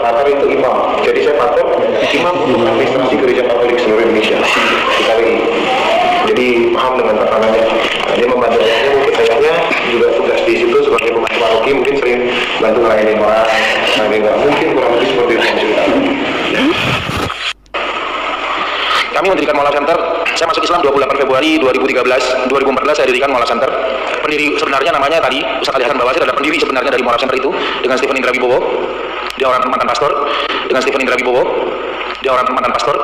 Pater itu imam. Jadi saya pater, imam administrasi gereja Katolik seluruh Indonesia di KWI. Jadi paham dengan tekanannya. Dia membantu ayahnya, mungkin ayahnya juga tugas di situ sebagai pembantu paroki, mungkin sering bantu ngelayanin orang, nggak mungkin kurang lebih seperti itu cerita. Kami mendirikan Mola Center. Saya masuk Islam 28 Februari 2013. 2014 saya dirikan Mola Center. Pendiri sebenarnya namanya tadi Ustaz Ali Hasan Bawazir adalah pendiri sebenarnya dari Mola Center itu dengan Stephen Indra Wibowo. Dia orang mantan pastor. Dengan Stephen Indra Wibowo. Dia orang mantan pastor.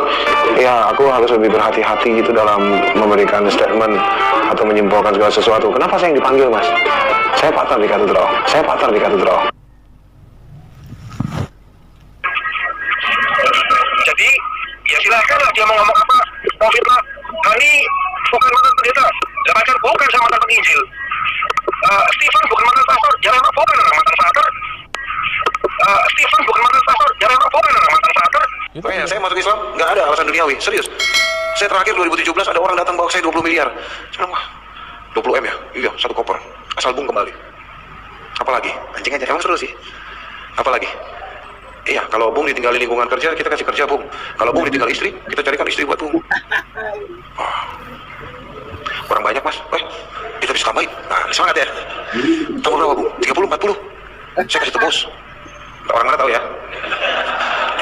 Ya, aku harus lebih berhati-hati gitu dalam memberikan statement atau menyimpulkan segala sesuatu. Kenapa saya yang dipanggil, Mas? Saya pater di katedral. Saya pater di katedral. Jadi ya silakan lah dia mau ngomong apa, mau fitnah. Hani bukan mantan pendeta, Bahkan bukan saya mantan penginjil. Stephen bukan mantan pastor, Jeremy bukan orang mantan pastor. Stephen bukan mantan pastor, Jeremy bukan orang mantan pastor. Makanya saya masuk Islam nggak ada alasan duniawi, serius. Saya terakhir 2017 ada orang datang bawa saya 20 miliar. Saya bilang, wah 20 M ya? Iya, satu koper. Asal Bung kembali. Apalagi? Anjing aja, emang seru sih. Apalagi? Iya, kalau Bung ditinggalin lingkungan kerja, kita kasih kerja Bung. Kalau Bung ditinggal istri, kita carikan istri buat Bung. Wah, kurang banyak Mas. Kita bisa tambahin. Nah, semangat ya. Tambah berapa Bung? 30, 40? Saya kasih tebus. Orang mana tahu ya?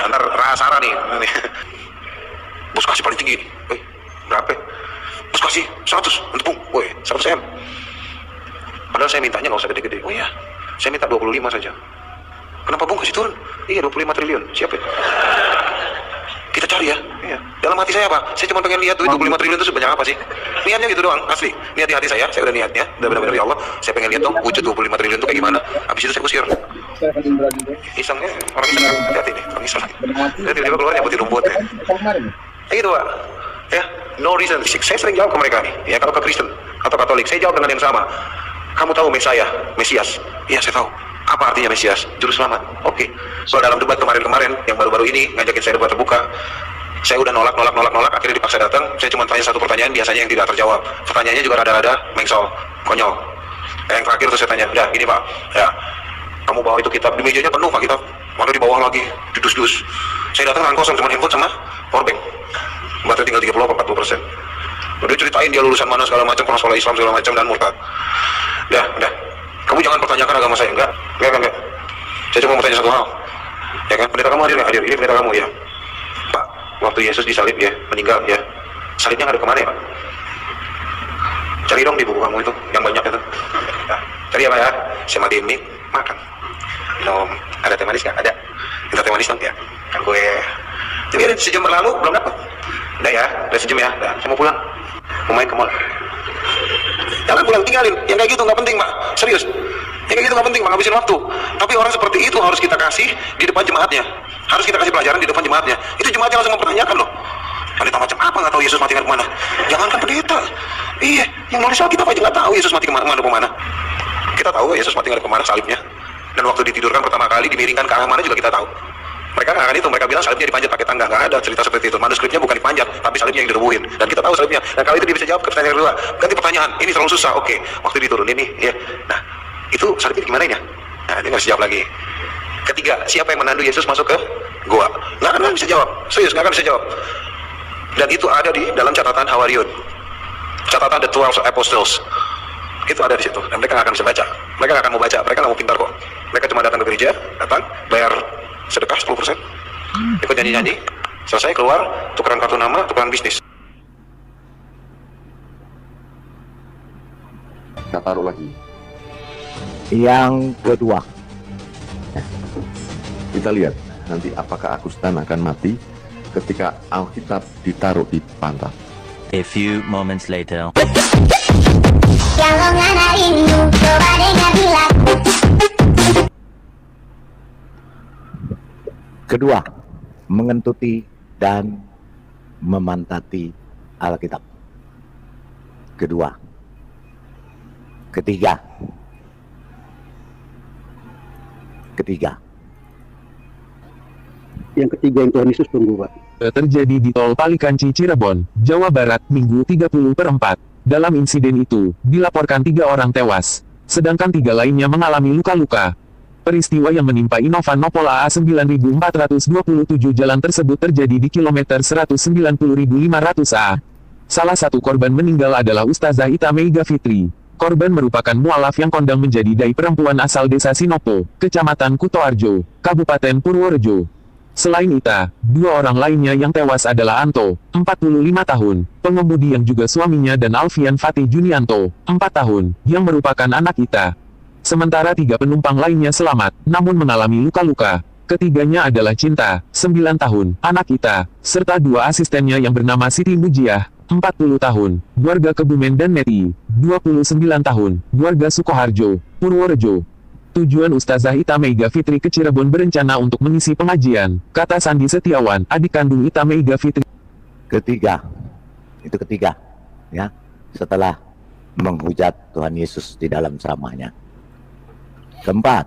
Ntar Rasara nih. Bos kasih paling tinggi. Berapa? Bos kasih 100 untuk Bung. 100 M. Padahal saya mintanya nggak usah gede-gede. Oh iya, saya minta 25 saja. Kenapa Bung kasih turun? Iya 25 triliun. Siap ya? Kita cari ya. Iya. Dalam hati saya apa? Saya cuma pengen lihat duit 25 triliun itu sebanyak apa sih? Niatnya gitu doang, asli. Niat di hati saya udah niatnya. Udah benar-benar ya Allah. Saya pengen lihat dong wujud 25 triliun itu kayak gimana. Habis itu saya usir. Isengnya orang iseng. Hati-hati nih, orang iseng. Dia tiba-tiba keluar nyabutin rumput ya. Kayak gitu Pak. Ya, no reason. Saya sering jawab ke mereka nih. Ya kalau ke Kristen atau Katolik, saya jawab dengan yang sama. Kamu tahu Mesias? Iya saya tahu. Apa artinya Mesias? Juru selamat. Oke. Soal dalam debat kemarin-kemarin yang baru-baru ini ngajakin saya debat terbuka, saya udah nolak. Akhirnya dipaksa datang. Saya cuma tanya satu pertanyaan, biasanya yang tidak terjawab. Pertanyaannya juga rada-rada mengsol, konyol. Yang terakhir tuh saya tanya, udah gini Pak, ya kamu bawa itu kitab di mejanya penuh Pak kitab, mana di bawah lagi, dus-dus. Saya datang dengan kosong, cuma handphone sama powerbank. Baterai tinggal 30-40%. Udah ceritain dia lulusan mana segala macam, pernah sekolah Islam segala macam dan murtad. Udah. Kamu jangan pertanyakan agama saya, enggak. Saya cuma mau tanya satu hal. Ya kan, pendeta kamu hadir nggak? Hadir. Ini pendeta kamu ya. Pak, waktu Yesus disalib ya, meninggal ya. Salibnya ngadep kemana ya Pak? Cari dong di buku kamu itu, yang banyak itu. Nah, cari apa ya? Saya matiin mie, makan. Minum, ada teh manis nggak? Ada. Minta teh manis dong ya. Kan gue. Jadi sejam berlalu belum dapat. Udah ya, udah sejam ya. Udah, saya mau pulang. Mau main ke mall. Jangan pulang, tinggalin. Yang kayak gitu nggak penting Pak, serius. Yang kayak gitu nggak penting Pak, ngabisin waktu. Tapi orang seperti itu harus kita kasih di depan jemaatnya. Harus kita kasih pelajaran di depan jemaatnya. Itu jemaatnya langsung mempertanyakan loh. Pendeta macam apa nggak tahu Yesus mati kemana? Jangankan pendeta. Iya, yang nulis Alkitab aja nggak tahu Yesus mati kemana. Kita tahu Yesus mati kemana salibnya. Dan waktu ditidurkan pertama kali dimiringkan ke arah mana juga kita tahu. Mereka nggak akan itu, mereka bilang salibnya dipanjat pakai tangga. Nggak ada cerita seperti itu. Manuskripnya bukan dipanjat, tapi salibnya yang direbuhin. Dan kita tahu salibnya. Dan kalau itu dia bisa jawab ke pertanyaan kedua. Ganti pertanyaan, ini terlalu susah. Oke, waktu diturunin nih, ya. Nah, itu salibnya gimana ya? Nah, dia nggak bisa jawab lagi. Ketiga, siapa yang menandu Yesus masuk ke gua? Nggak akan bisa jawab. Serius, nggak akan bisa jawab. Dan itu ada di dalam catatan Hawariun. Catatan The 12 Apostles. Itu ada di situ. Dan mereka nggak akan bisa baca. Mereka nggak akan mau baca. Mereka nggak mau pintar kok. Mereka cuma datang ke gereja, bayar sedekah 10%, ikut nyanyi-nyanyi, selesai keluar, tukeran kartu nama, tukeran bisnis. Kita taruh lagi. Yang kedua. Kita lihat nanti apakah Agustan akan mati ketika Alkitab ditaruh di pantat. A few moments later. Kedua, mengentuti dan memantati Alkitab. Kedua. Ketiga. Yang ketiga yang Tuhan Yesus tunggu Pak. terjadi di Tol Palikanci Cirebon, Jawa Barat, Minggu 30/4. Dalam insiden itu, dilaporkan 3 orang tewas, sedangkan 3 lainnya mengalami luka-luka. Peristiwa yang menimpa Inovan Nopol AA 9427 jalan tersebut terjadi di kilometer 190.500 A. Salah satu korban meninggal adalah Ustazah Ita Meiga Fitri. Korban merupakan mualaf yang kondang menjadi dai perempuan asal desa Sinopo, Kecamatan Kutoarjo, Kabupaten Purworejo. Selain Ita, 2 orang lainnya yang tewas adalah Anto, 45 tahun, pengemudi yang juga suaminya, dan Alfian Fatih Junianto, 4 tahun, yang merupakan anak Ita. Sementara 3 penumpang lainnya selamat, namun mengalami luka-luka. Ketiganya adalah Cinta, 9 tahun, anak Ita, serta 2 asistennya yang bernama Siti Mujiah, 40 tahun, warga Kebumen, dan Neti, 29 tahun, warga Sukoharjo, Purworejo. Tujuan Ustazah Ita Meiga Fitri ke Cirebon berencana untuk mengisi pengajian, kata Sandi Setiawan, adik kandung Ita Meiga Fitri. Ketiga, ya, setelah menghujat Tuhan Yesus di dalam ceramahnya. Keempat,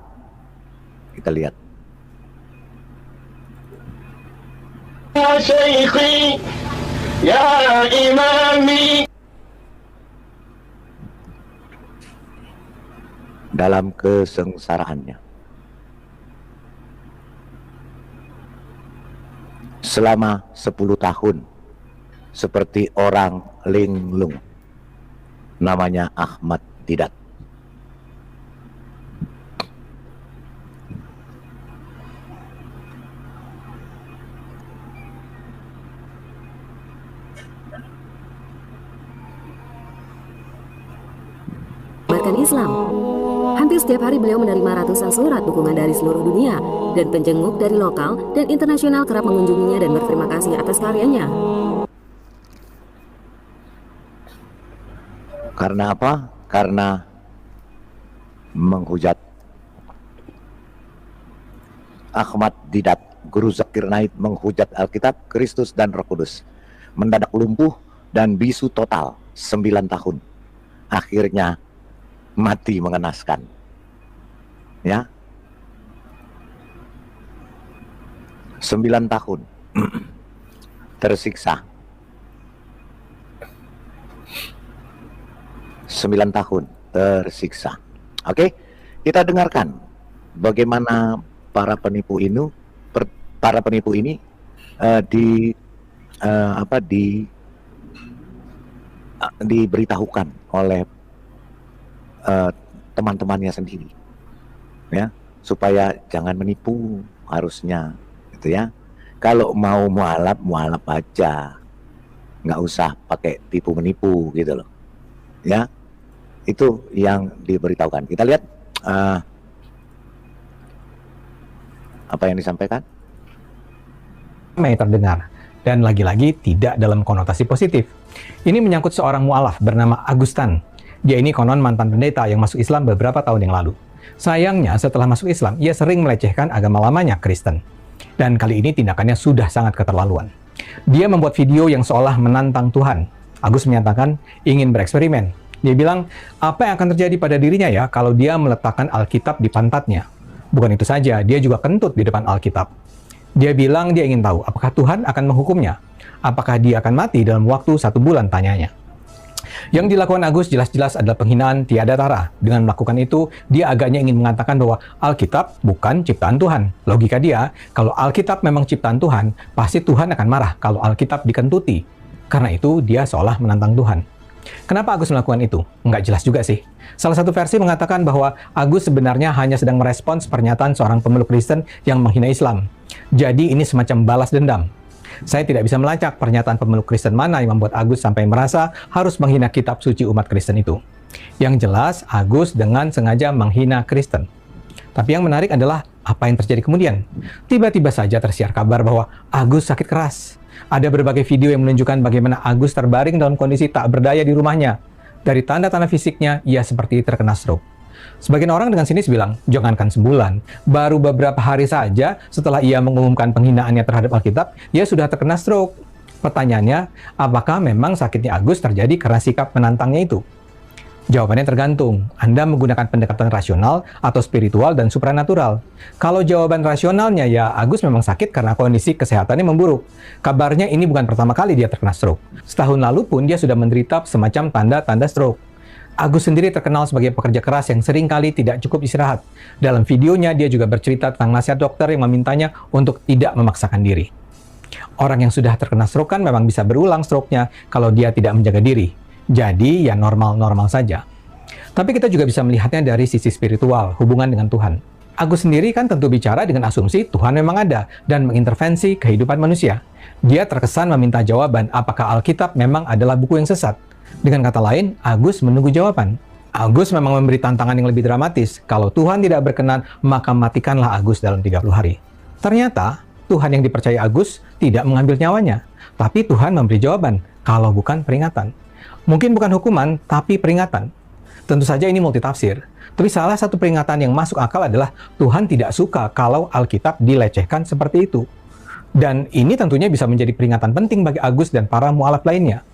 kita lihat. Ya Syeikhi, ya Imami. Dalam kesengsaraannya. Selama 10 tahun, seperti orang linglung. Namanya Ahmad Didat. Islam. Hampir setiap hari beliau menerima ratusan surat dukungan dari seluruh dunia, dan penjenguk dari lokal dan internasional kerap mengunjunginya dan berterima kasih atas karyanya. Karena apa? Karena menghujat Ahmad Didat, Guru Zakir Naik menghujat Alkitab, Kristus, dan Roh Kudus. Mendadak lumpuh dan bisu total 9 tahun. Akhirnya mati mengenaskan. Ya. 9 tahun tersiksa. 9 tahun tersiksa. Oke, kita dengarkan bagaimana para penipu ini diberitahukan oleh teman-temannya sendiri, ya, supaya jangan menipu harusnya, gitu ya. Kalau mau mualaf aja, nggak usah pakai tipu menipu, gitu loh, ya. Itu yang diberitahukan. Kita lihat apa yang disampaikan. Ramai terdengar, dan lagi-lagi tidak dalam konotasi positif. Ini menyangkut seorang mualaf bernama Agustan. Dia ini konon mantan pendeta yang masuk Islam beberapa tahun yang lalu. Sayangnya setelah masuk Islam, ia sering melecehkan agama lamanya, Kristen. Dan kali ini tindakannya sudah sangat keterlaluan. Dia membuat video yang seolah menantang Tuhan. Agus menyatakan ingin bereksperimen. Dia bilang, apa yang akan terjadi pada dirinya ya kalau dia meletakkan Alkitab di pantatnya. Bukan itu saja, dia juga kentut di depan Alkitab. Dia bilang dia ingin tahu apakah Tuhan akan menghukumnya. Apakah dia akan mati dalam waktu 1 bulan, tanyanya. Yang dilakukan Agus jelas-jelas adalah penghinaan tiada tara. Dengan melakukan itu, dia agaknya ingin mengatakan bahwa Alkitab bukan ciptaan Tuhan. Logika dia, kalau Alkitab memang ciptaan Tuhan, pasti Tuhan akan marah kalau Alkitab dikentuti. Karena itu, dia seolah menantang Tuhan. Kenapa Agus melakukan itu? Nggak jelas juga sih. Salah satu versi mengatakan bahwa Agus sebenarnya hanya sedang merespons pernyataan seorang pemeluk Kristen yang menghina Islam. Jadi ini semacam balas dendam. Saya tidak bisa melacak pernyataan pemeluk Kristen mana yang membuat Agus sampai merasa harus menghina kitab suci umat Kristen itu. Yang jelas, Agus dengan sengaja menghina Kristen. Tapi yang menarik adalah apa yang terjadi kemudian. Tiba-tiba saja tersiar kabar bahwa Agus sakit keras. Ada berbagai video yang menunjukkan bagaimana Agus terbaring dalam kondisi tak berdaya di rumahnya. Dari tanda-tanda fisiknya, ia seperti terkena stroke. Sebagian orang dengan sinis bilang, jangankan sebulan, baru beberapa hari saja setelah ia mengumumkan penghinaannya terhadap Alkitab, ia sudah terkena stroke. Pertanyaannya, apakah memang sakitnya Agus terjadi karena sikap menantangnya itu? Jawabannya tergantung, Anda menggunakan pendekatan rasional atau spiritual dan supranatural. Kalau jawaban rasionalnya ya Agus memang sakit karena kondisi kesehatannya memburuk. Kabarnya ini bukan pertama kali dia terkena stroke. Setahun lalu pun dia sudah menderita semacam tanda-tanda stroke. Agus sendiri terkenal sebagai pekerja keras yang seringkali tidak cukup istirahat. Dalam videonya dia juga bercerita tentang nasihat dokter yang memintanya untuk tidak memaksakan diri. Orang yang sudah terkena stroke kan memang bisa berulang stroke-nya kalau dia tidak menjaga diri. Jadi ya normal-normal saja. Tapi kita juga bisa melihatnya dari sisi spiritual, hubungan dengan Tuhan. Agus sendiri kan tentu bicara dengan asumsi Tuhan memang ada dan mengintervensi kehidupan manusia. Dia terkesan meminta jawaban apakah Alkitab memang adalah buku yang sesat. Dengan kata lain, Agus menunggu jawaban. Agus memang memberi tantangan yang lebih dramatis. Kalau Tuhan tidak berkenan, maka matikanlah Agus dalam 30 hari. Ternyata, Tuhan yang dipercaya Agus tidak mengambil nyawanya. Tapi Tuhan memberi jawaban, kalau bukan peringatan. Mungkin bukan hukuman, tapi peringatan. Tentu saja ini multitafsir. Tapi salah satu peringatan yang masuk akal adalah Tuhan tidak suka kalau Alkitab dilecehkan seperti itu. Dan ini tentunya bisa menjadi peringatan penting bagi Agus dan para mualaf lainnya.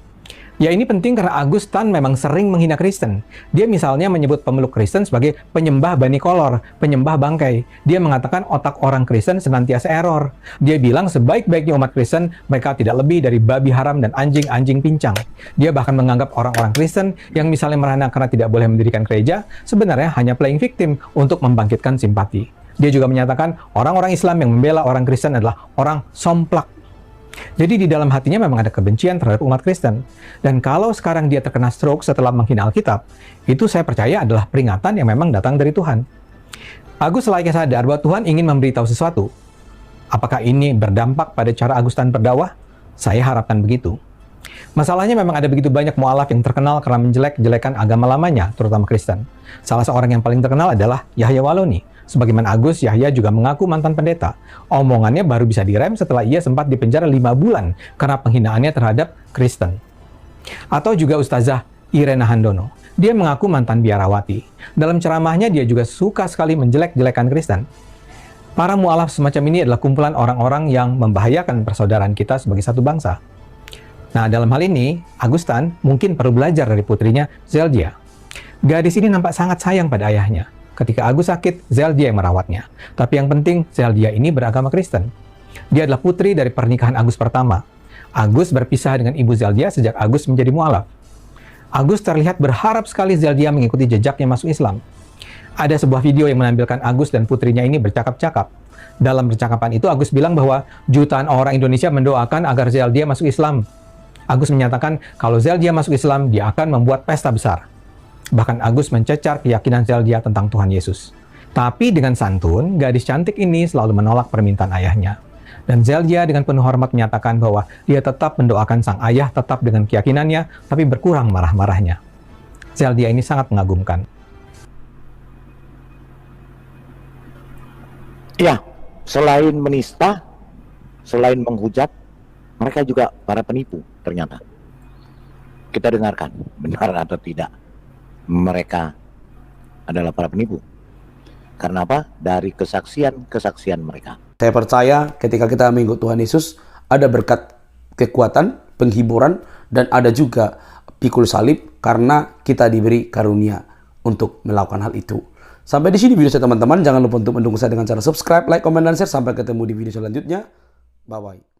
Ya ini penting karena Agustan memang sering menghina Kristen. Dia misalnya menyebut pemeluk Kristen sebagai penyembah bani kolor, penyembah bangkai. Dia mengatakan otak orang Kristen senantiasa error. Dia bilang sebaik-baiknya umat Kristen, mereka tidak lebih dari babi haram dan anjing-anjing pincang. Dia bahkan menganggap orang-orang Kristen yang misalnya merana karena tidak boleh mendirikan gereja, sebenarnya hanya playing victim untuk membangkitkan simpati. Dia juga menyatakan orang-orang Islam yang membela orang Kristen adalah orang somplak. Jadi di dalam hatinya memang ada kebencian terhadap umat Kristen. Dan kalau sekarang dia terkena stroke setelah menghina Alkitab, itu saya percaya adalah peringatan yang memang datang dari Tuhan. Agus selayaknya sadar bahwa Tuhan ingin memberitahu sesuatu. Apakah ini berdampak pada cara Agustan berdakwah? Saya harapkan begitu. Masalahnya memang ada begitu banyak mualaf yang terkenal karena menjelek-jelekan agama lamanya, terutama Kristen. Salah seorang yang paling terkenal adalah Yahya Waloni. Sebagaimana Agus, Yahya juga mengaku mantan pendeta. Omongannya baru bisa direm setelah ia sempat dipenjara 5 bulan karena penghinaannya terhadap Kristen. Atau juga Ustazah Irena Handono. Dia mengaku mantan biarawati. Dalam ceramahnya dia juga suka sekali menjelek-jelekan Kristen. Para mualaf semacam ini adalah kumpulan orang-orang yang membahayakan persaudaraan kita sebagai satu bangsa. Nah, dalam hal ini, Agustan mungkin perlu belajar dari putrinya Zeldia. Gadis ini nampak sangat sayang pada ayahnya. Ketika Agus sakit, Zeldia yang merawatnya. Tapi yang penting, Zeldia ini beragama Kristen. Dia adalah putri dari pernikahan Agus pertama. Agus berpisah dengan ibu Zeldia sejak Agus menjadi mualaf. Agus terlihat berharap sekali Zeldia mengikuti jejaknya masuk Islam. Ada sebuah video yang menampilkan Agus dan putrinya ini bercakap-cakap. Dalam percakapan itu, Agus bilang bahwa jutaan orang Indonesia mendoakan agar Zeldia masuk Islam. Agus menyatakan kalau Zeldia masuk Islam, dia akan membuat pesta besar. Bahkan Agus mencecar keyakinan Zeldia tentang Tuhan Yesus. Tapi dengan santun, gadis cantik ini selalu menolak permintaan ayahnya. Dan Zeldia dengan penuh hormat menyatakan bahwa dia tetap mendoakan sang ayah tetap dengan keyakinannya, tapi berkurang marah-marahnya. Zeldia ini sangat mengagumkan. Ya, selain menista, selain menghujat, mereka juga para penipu ternyata. Kita dengarkan, benar atau tidak. Mereka adalah para penipu. Karena apa? Dari kesaksian-kesaksian mereka. Saya percaya ketika kita mengikut Tuhan Yesus, ada berkat kekuatan, penghiburan, dan ada juga pikul salib karena kita diberi karunia untuk melakukan hal itu. Sampai di sini video saya teman-teman. Jangan lupa untuk mendukung saya dengan cara subscribe, like, komen, dan share. Sampai ketemu di video selanjutnya. Bye-bye.